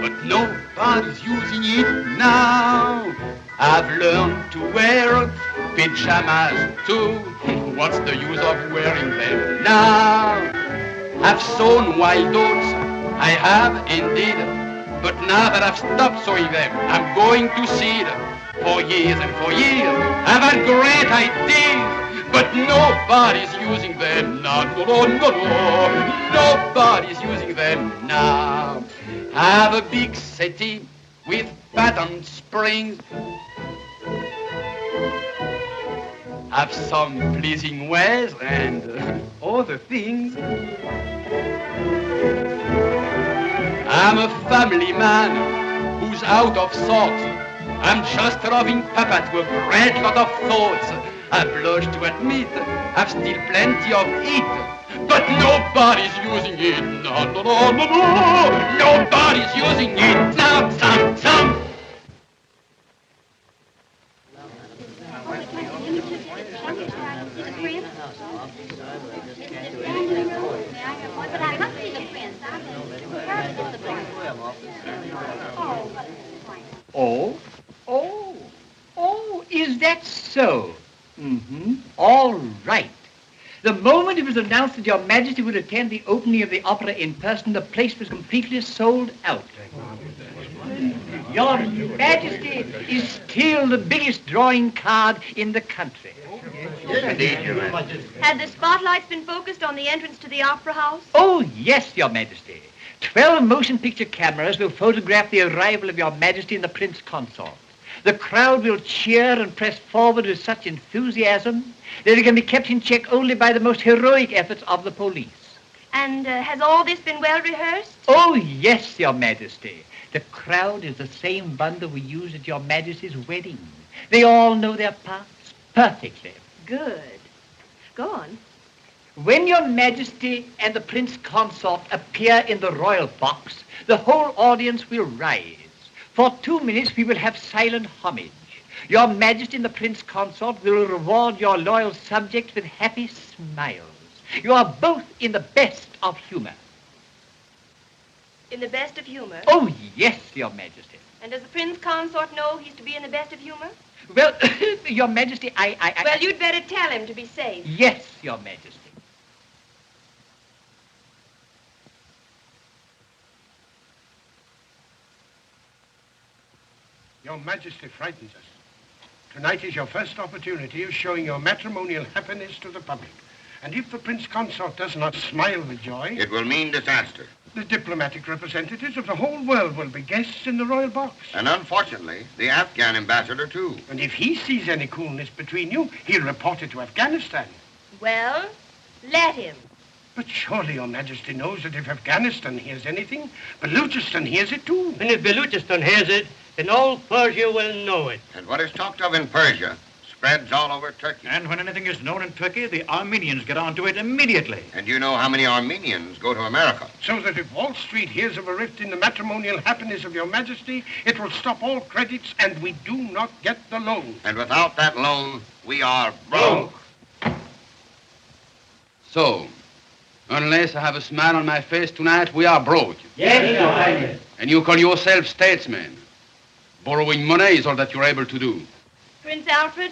but nobody's using it now. I've learned to wear pajamas too. What's the use of wearing them now? I've sown wild oats, I have indeed, but now that I've stopped sowing them, I'm going to seed. For years and for years, I've had great ideas, but nobody's using them now. No, no, no, no. Nobody's using them now. Have a big settee with patterned springs. Have some pleasing ways and all the things. I'm a family man who's out of sorts. I'm just loving Papa to a great lot of thoughts. I blush to admit I've still plenty of it, but nobody's using it. No, no, no, no, no. Nobody's using it now. Some. Oh, is that so? All right. The moment it was announced that Your Majesty would attend the opening of the opera in person, the place was completely sold out. Your Majesty is still the biggest drawing card in the country. Yes, indeed, Your Majesty. Had the spotlights been focused on the entrance to the opera house? Oh, yes, Your Majesty. 12 motion picture cameras will photograph the arrival of Your Majesty and the Prince Consort. The crowd will cheer and press forward with such enthusiasm that it can be kept in check only by the most heroic efforts of the police. And has all this been well rehearsed? Oh, yes, Your Majesty. The crowd is the same bundle we use at Your Majesty's wedding. They all know their parts perfectly. Good. Go on. When Your Majesty and the Prince Consort appear in the royal box, the whole audience will rise. For 2 minutes, we will have silent homage. Your Majesty and the Prince Consort will reward your loyal subjects with happy smiles. You are both in the best of humor. In the best of humor? Oh, yes, Your Majesty. And does the prince consort know he's to be in the best of humor? Well, Your Majesty, Well, you'd better tell him to be safe. Yes, Your Majesty. Your Majesty frightens us. Tonight is your first opportunity of showing your matrimonial happiness to the public. And if the prince consort does not smile with joy... It will mean disaster. The diplomatic representatives of the whole world will be guests in the royal box. And unfortunately, the Afghan ambassador, too. And if he sees any coolness between you, he'll report it to Afghanistan. Well, let him. But surely Your Majesty knows that if Afghanistan hears anything, Baluchistan hears it too. And if Baluchistan hears it, then all Persia will know it. And what is talked of in Persia spreads all over Turkey. And when anything is known in Turkey, the Armenians get onto it immediately. And you know how many Armenians go to America. So that if Wall Street hears of a rift in the matrimonial happiness of Your Majesty, it will stop all credits and we do not get the loan. And without that loan, we are broke. So, unless I have a smile on my face tonight, we are broke. Yes, Your Highness. And you call yourself statesmen. Borrowing money is all that you're able to do. Prince Alfred,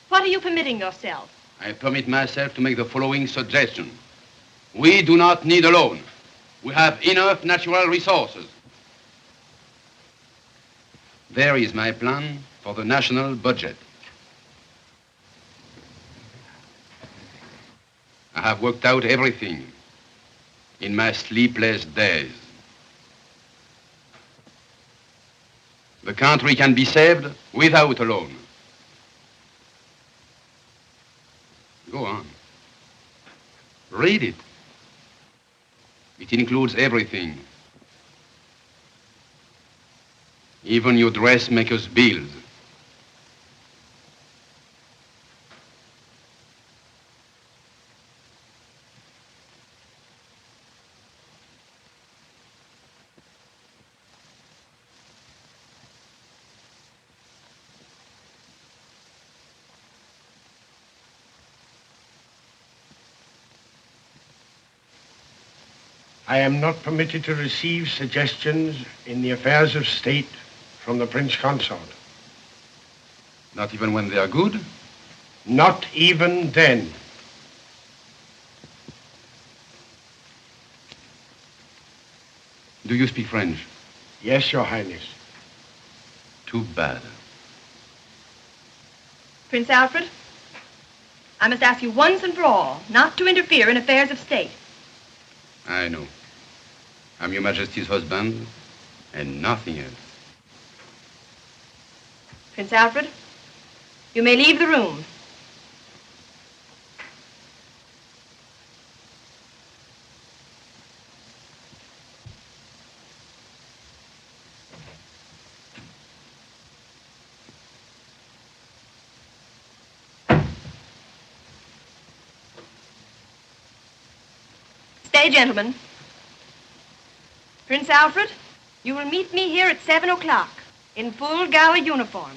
what are you permitting yourself? I permit myself to make the following suggestion. We do not need a loan. We have enough natural resources. There is my plan for the national budget. I have worked out everything in my sleepless days. The country can be saved without a loan. Go on. Read it. It includes everything. Even your dressmaker's bills. I am not permitted to receive suggestions in the affairs of state from the Prince Consort. Not even when they are good? Not even then. Do you speak French? Yes, Your Highness. Too bad. Prince Alfred, I must ask you once and for all not to interfere in affairs of state. I know. I'm Your Majesty's husband and nothing else. Prince Alfred, you may leave the room. Stay, gentlemen. Prince Alfred, you will meet me here at 7 o'clock in full gala uniform.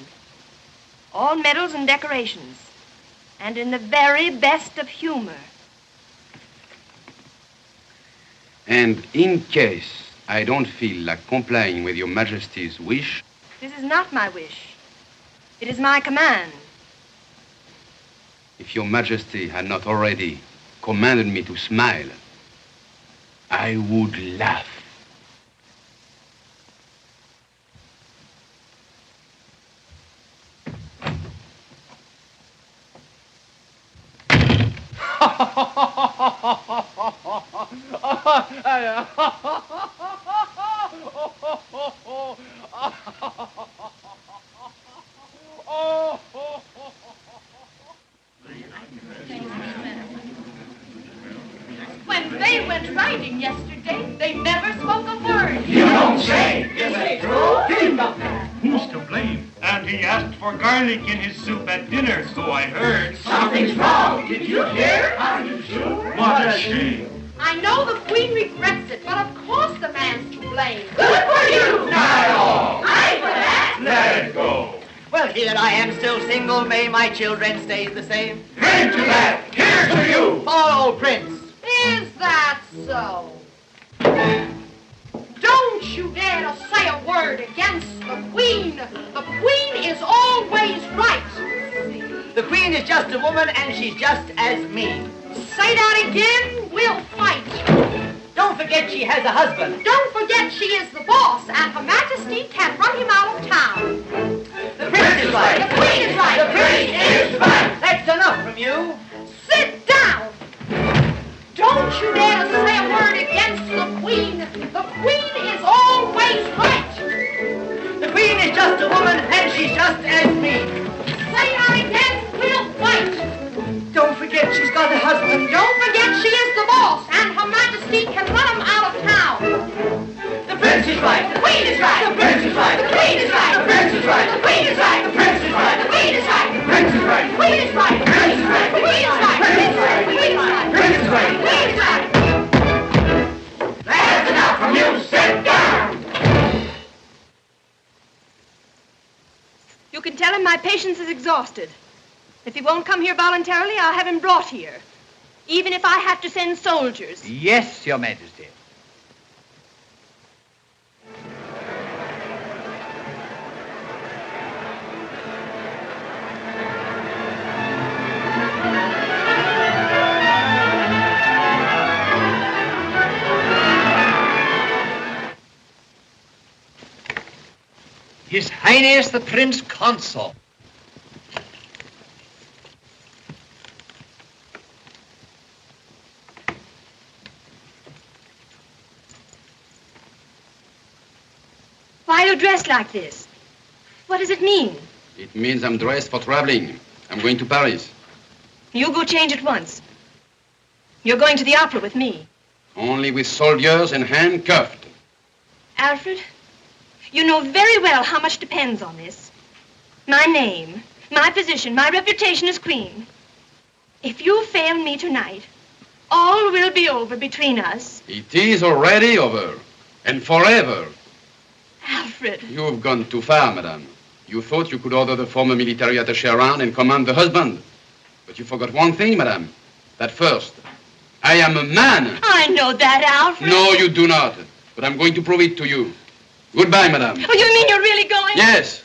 All medals and decorations. And in the very best of humor. And in case I don't feel like complying with Your Majesty's wish... This is not my wish. It is my command. If Your Majesty had not already commanded me to smile, I would laugh. When they went riding yesterday, they never spoke a word. You don't say. Is it true? Think of that. Who's to blame? And he asked for garlic in his soup at dinner, so I heard. Something's wrong. Did you hear? Are you sure? What a shame. I know the Queen regrets it, but of course the man's to blame. Good for you! Not at all. I for that. Let it go. Well, here I am still single. May my children stay the same. Drink to that. Here's to you. Poor old Prince. Is that so? you dare to say a word against the Queen. The Queen is always right. The Queen is just a woman, and she's just as me. Say that again, we'll fight. Don't forget she has a husband. Don't forget she is the boss, and Her Majesty can run him out of town. The Prince is right. The Queen is right. The Queen is right. That's enough from you. Sit down. Don't you dare to say a word against the Queen. The Queen is always right. The Queen is just a woman, and she's just as me. Say that again, we'll fight. Don't forget she's got a husband. Don't forget she is the boss, and Her Majesty can run him out of town. The Prince is right. The Queen is right. The Prince is right. The Queen is right. The Prince is right. The Queen is right. The Prince is right. The Queen is right. The Prince is right. The Queen is right. The Prince is right. The Queen is right. The Queen is right. The Queen is right. The Prince is right. The Queen is right. That's enough from you. Sit down. You can tell him my patience is exhausted. If he won't come here voluntarily, I'll have him brought here. Even if I have to send soldiers. Yes, Your Majesty. His Highness the Prince Consort. Why are you dressed like this? What does it mean? It means I'm dressed for traveling. I'm going to Paris. You go change at once. You're going to the opera with me. Only with soldiers and handcuffed. Alfred, you know very well how much depends on this. My name, my position, my reputation as queen. If you fail me tonight, all will be over between us. It is already over. And forever. Alfred. You've gone too far, madame. You thought you could order the former military attaché around and command the husband. But you forgot one thing, madame. That first, I am a man. I know that, Alfred. No, you do not. But I'm going to prove it to you. Goodbye, madame. Oh, you mean you're really going? Yes.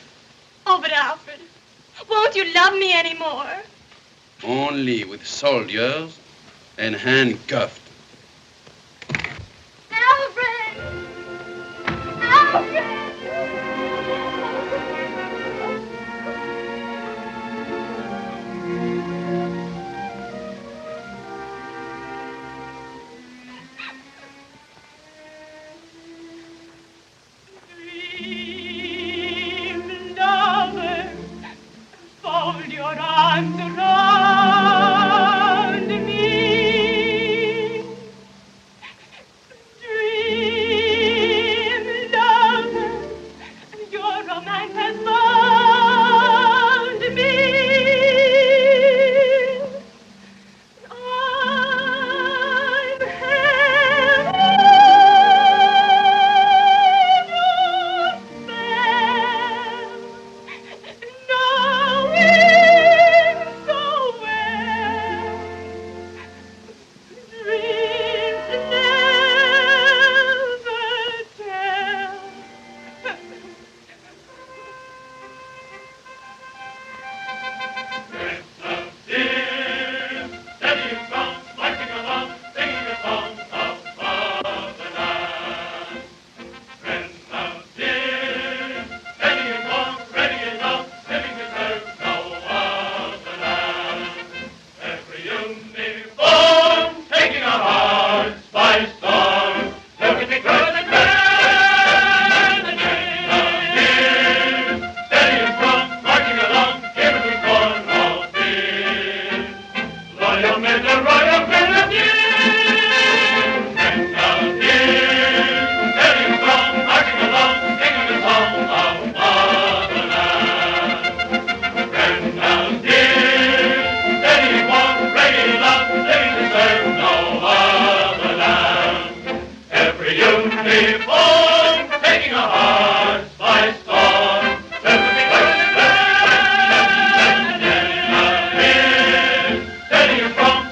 Oh, but Alfred, won't you love me anymore? Only with soldiers and handcuffed. Alfred! Alfred! Fold your arms around me. Dream, lover, your romance has found me. I'm heaven knowing so well dreams never tell. Steady and strong, marching along, singing a song of fatherland. Friends of dear, steady and warm, ready and long, living to serve no other land. Every uniform taking our hearts by storm. Look at me grow the grand again. Steady and strong, marching along, giving we scorn all fear. Loyal men of dear. Friends of dear, steady and strong, marching along, singing the song of fatherland. Friends of dear, steady and warm, ready and love, living to serve no other land. Every uniform taking our hearts by storm. Steady and strong,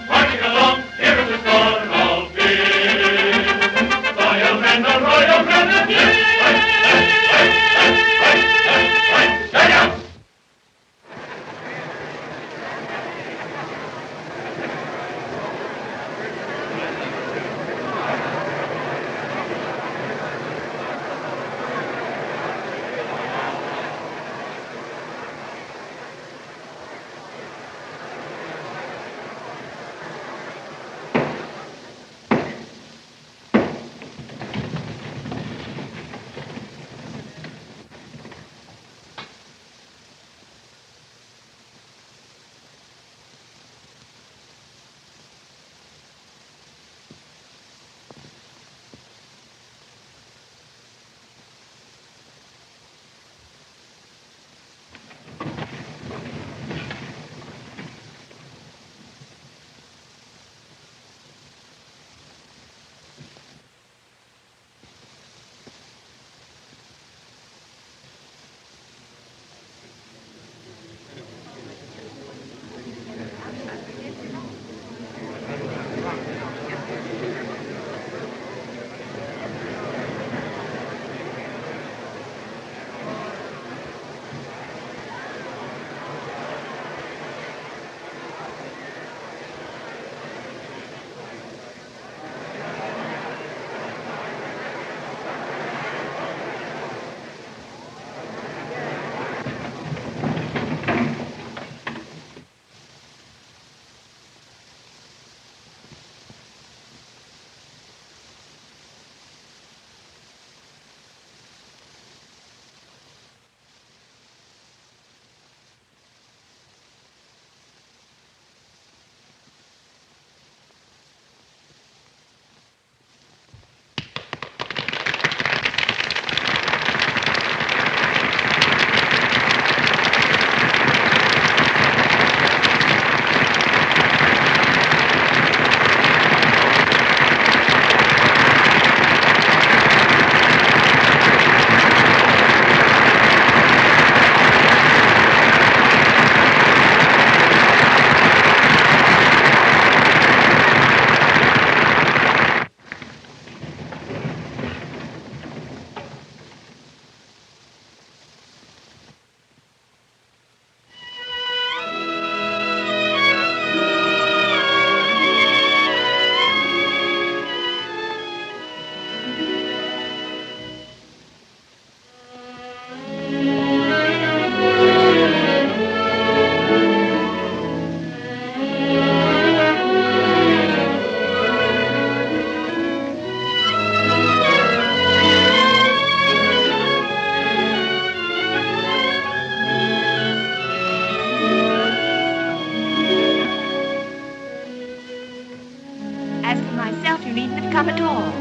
come at all.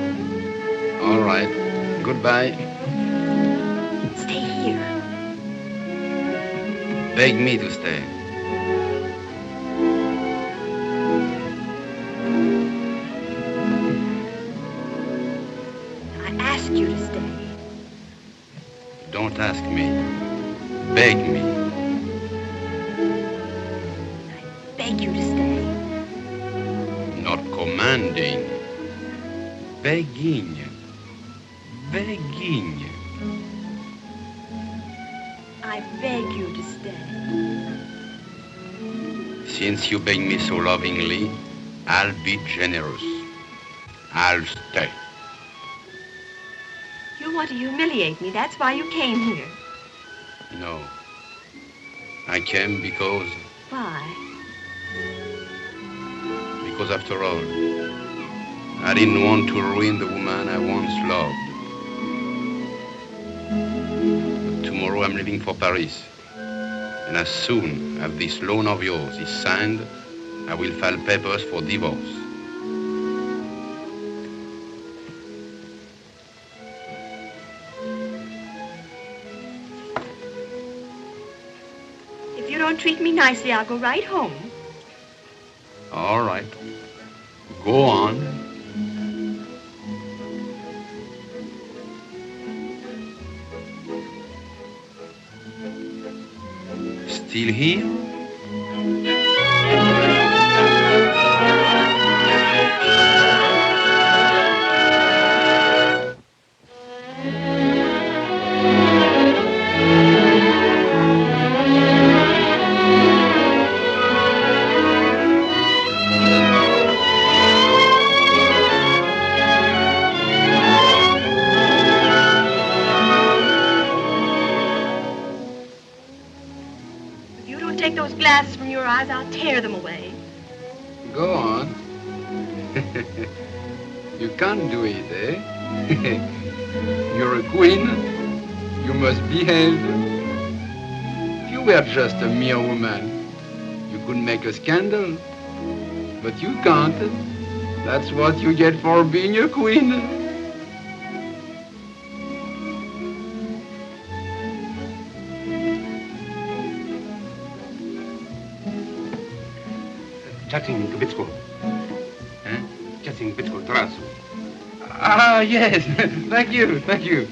All right. Goodbye. Stay here. Beg me to stay. I ask you to stay. Don't ask me. Beg me. Beg you to stay. Not commanding. Begging. Begging. I beg you to stay. Since you beg me so lovingly, I'll be generous. I'll stay. You want to humiliate me. That's why you came here. No. I came because Why? after all, I didn't want to ruin the woman I once loved. But tomorrow I'm leaving for Paris. And as soon as this loan of yours is signed, I will file papers for divorce. If you don't treat me nicely, I'll go right home. All right. Go on. Still here? If you don't take those glasses from your eyes, I'll tear them away. Go on. You can't do it, eh? You're a queen. You must behave. If you were just a mere woman, you could make a scandal. But you can't. That's what you get for being a queen. Chatting Kibitsko. Eh? Chatting Kibitsko Tarasu. Ah, yes. Thank you. Thank you.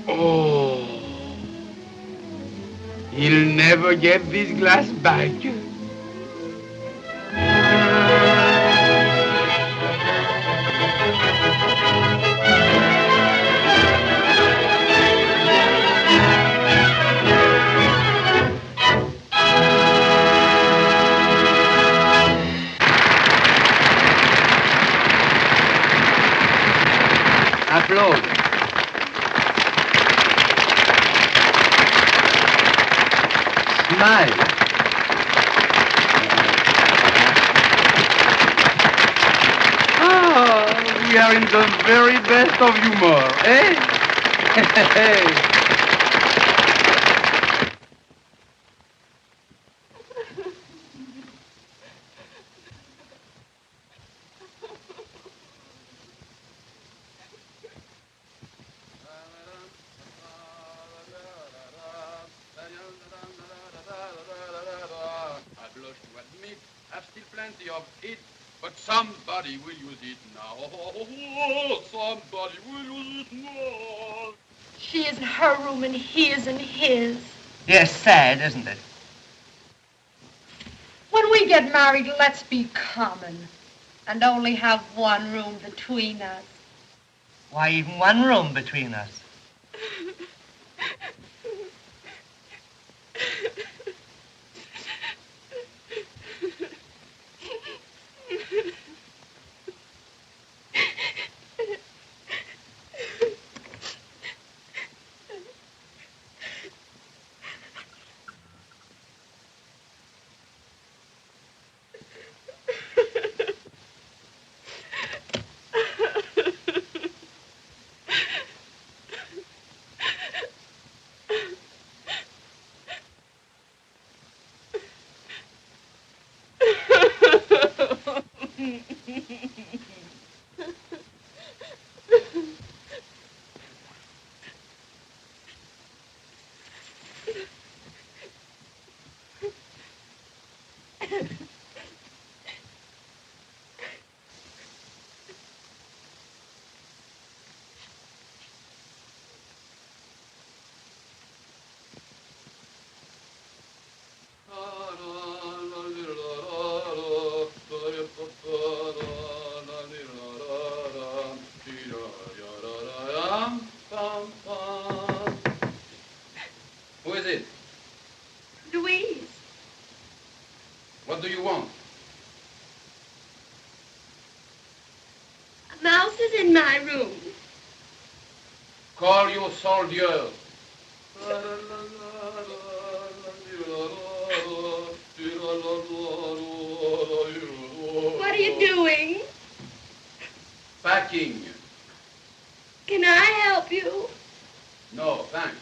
Oh. He'll never get this glass back. Applaud. Smile. Ah, we are in the very best of humor, eh? I blush to admit I've still plenty of it, but somebody will use it now. Somebody will use it now. She is in her room and he is in his. Yes, sad, isn't it? When we get married, let's be common and only have one room between us. Why, even one room between us. What do you want? A mouse is in my room. Call your soldier. What are you doing? Packing. Can I help you? No, thanks.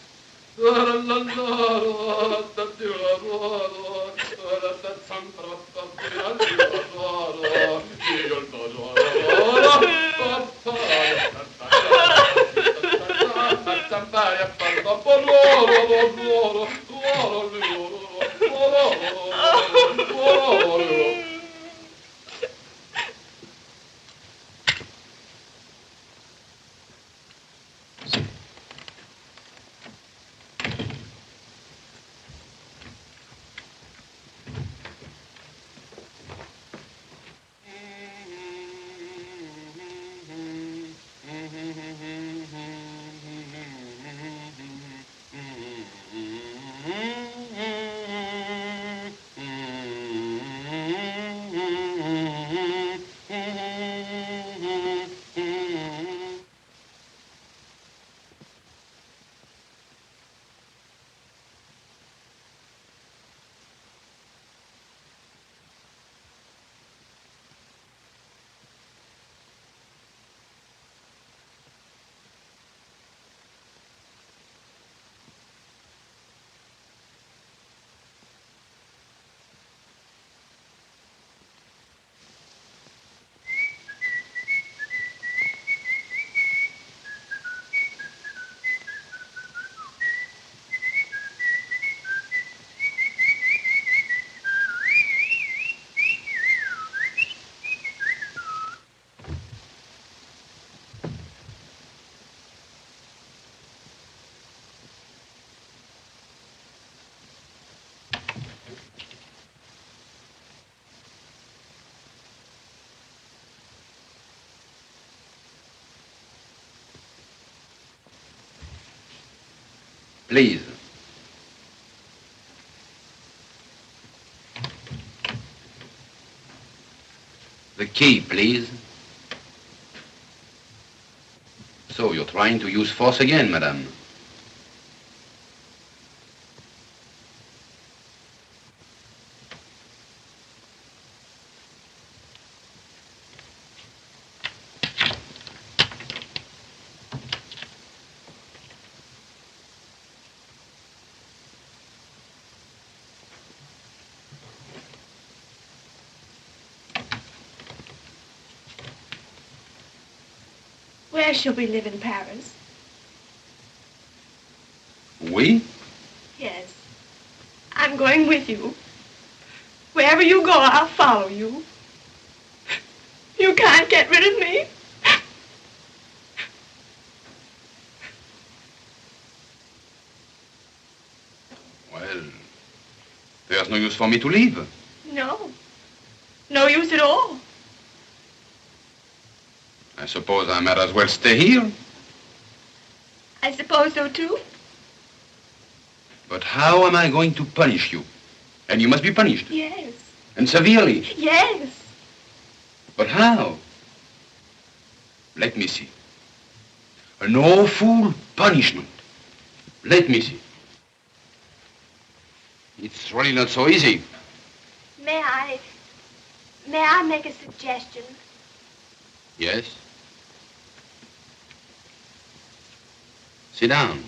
Please. The key, please. So you're trying to use force again, madame. Where shall we live in Paris? We? Yes. I'm going with you. Wherever you go, I'll follow you. You can't get rid of me. Well, there's no use for me to leave. No. No use at all. I suppose I might as well stay here. I suppose so, too. But how am I going to punish you? And you must be punished. Yes. And severely. Yes. But how? Let me see. An awful punishment. Let me see. It's really not so easy. May I make a suggestion? Yes? Sit down.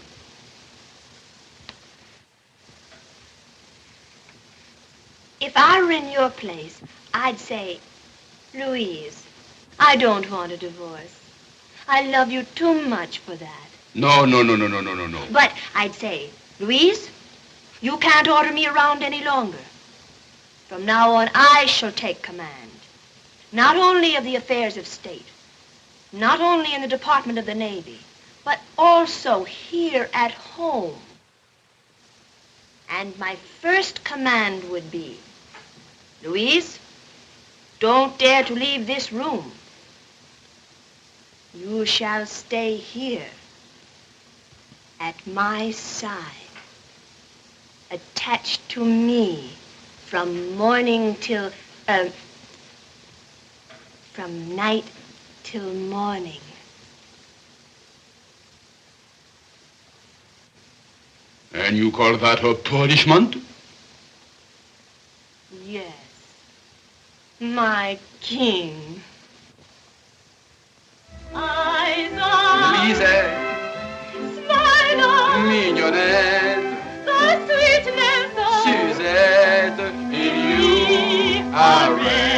If I were in your place, I'd say, Louise, I don't want a divorce. I love you too much for that. No. But I'd say, Louise, you can't order me around any longer. From now on, I shall take command. Not only of the affairs of state, not only in the Department of the Navy, but also here at home. And my first command would be, Louise, don't dare to leave this room. You shall stay here at my side, attached to me From morning till, from night till morning. And you call that a punishment? Yes. My king. Eyes on, Lisette, smile on, mignonnette, the sweetness of Suzette, and you are red.